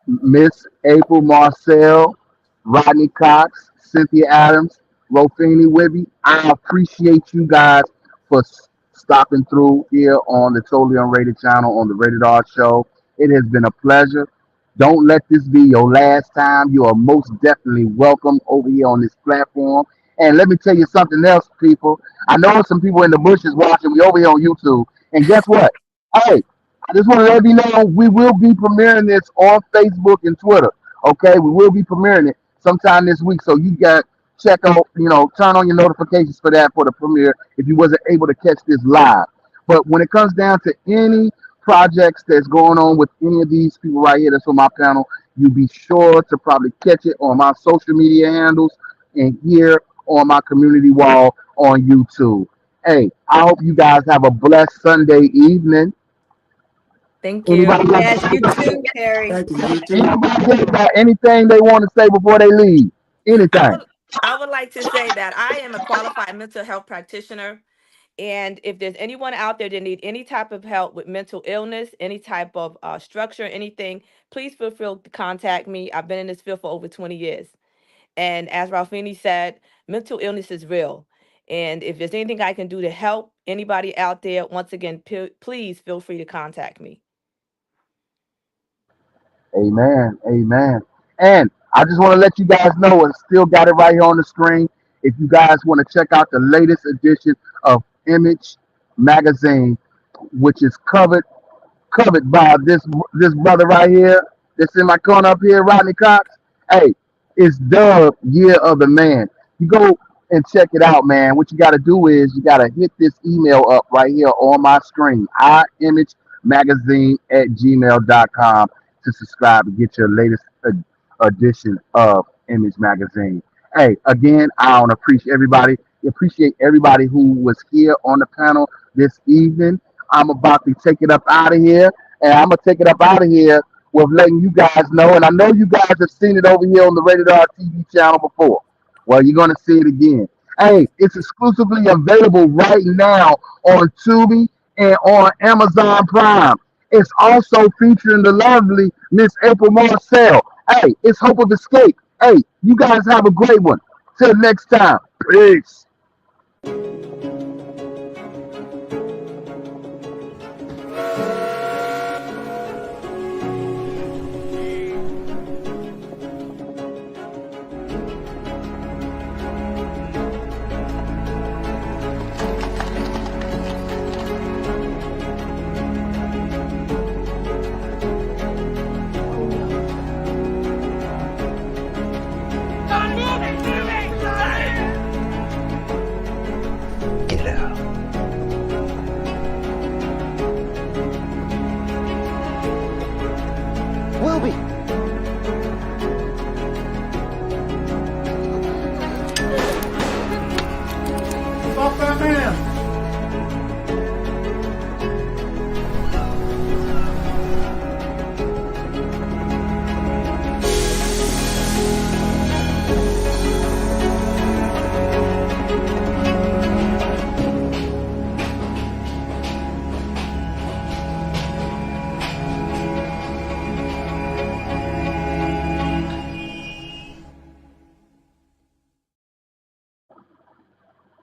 Miss April Marcel, Rodney Cox, Cynthia Adams, Rofini Wibby. I appreciate you guys for stopping through here on the Totally Unrated channel on the Rated R show. It has been a pleasure. Don't let this be your last time. You are most definitely welcome over here on this platform. And let me tell you something else, people. I know some people in the bushes watching. We over here on YouTube. And guess what? Hey, I just want to let you know we will be premiering this on Facebook and Twitter. Okay, we will be premiering it sometime this week. So you got check out, turn on your notifications for that for the premiere if you wasn't able to catch this live. But when it comes down to any projects that's going on with any of these people right here that's on my panel, you be sure to probably catch it on my social media handles and here on my community wall on YouTube. Hey, I hope you guys have a blessed Sunday evening. Thank you. Anybody Yes, you got, too, Terry. Thank you. You too. anybody got anything they want to say before they leave? I Anything? would I would like to say that I am a qualified mental health practitioner. And if there's anyone out there that need any type of help with mental illness, any type of structure, anything, please feel free to contact me. I've been in this field for over 20 years. And as Ralphini said, mental illness is real. And if there's anything I can do to help anybody out there, once again, please feel free to contact me. Amen. Amen. And I just want to let you guys know, and still got it right here on the screen. If you guys want to check out the latest edition of Image Magazine, which is covered by this brother right here that's in my corner up here, Rodney Cox. Hey, it's the year of the man. You go and check it out, man. What you got to do is you got to hit this email up right here on my screen, imagemagazine@gmail.com, to subscribe and get your latest edition of Image Magazine. Hey, again, I want to appreciate everybody who was here on the panel this evening. I'm about to take it up out of here, and I'm gonna take it up out of here with letting you guys know. And I know you guys have seen it over here on the Rated R TV channel before. Well, you're gonna see it again. Hey, it's exclusively available right now on Tubi and on Amazon Prime. It's also featuring the lovely Miss April Marcel. Hey, it's Hope of Escape. Hey, you guys have a great one. Till next time. Peace.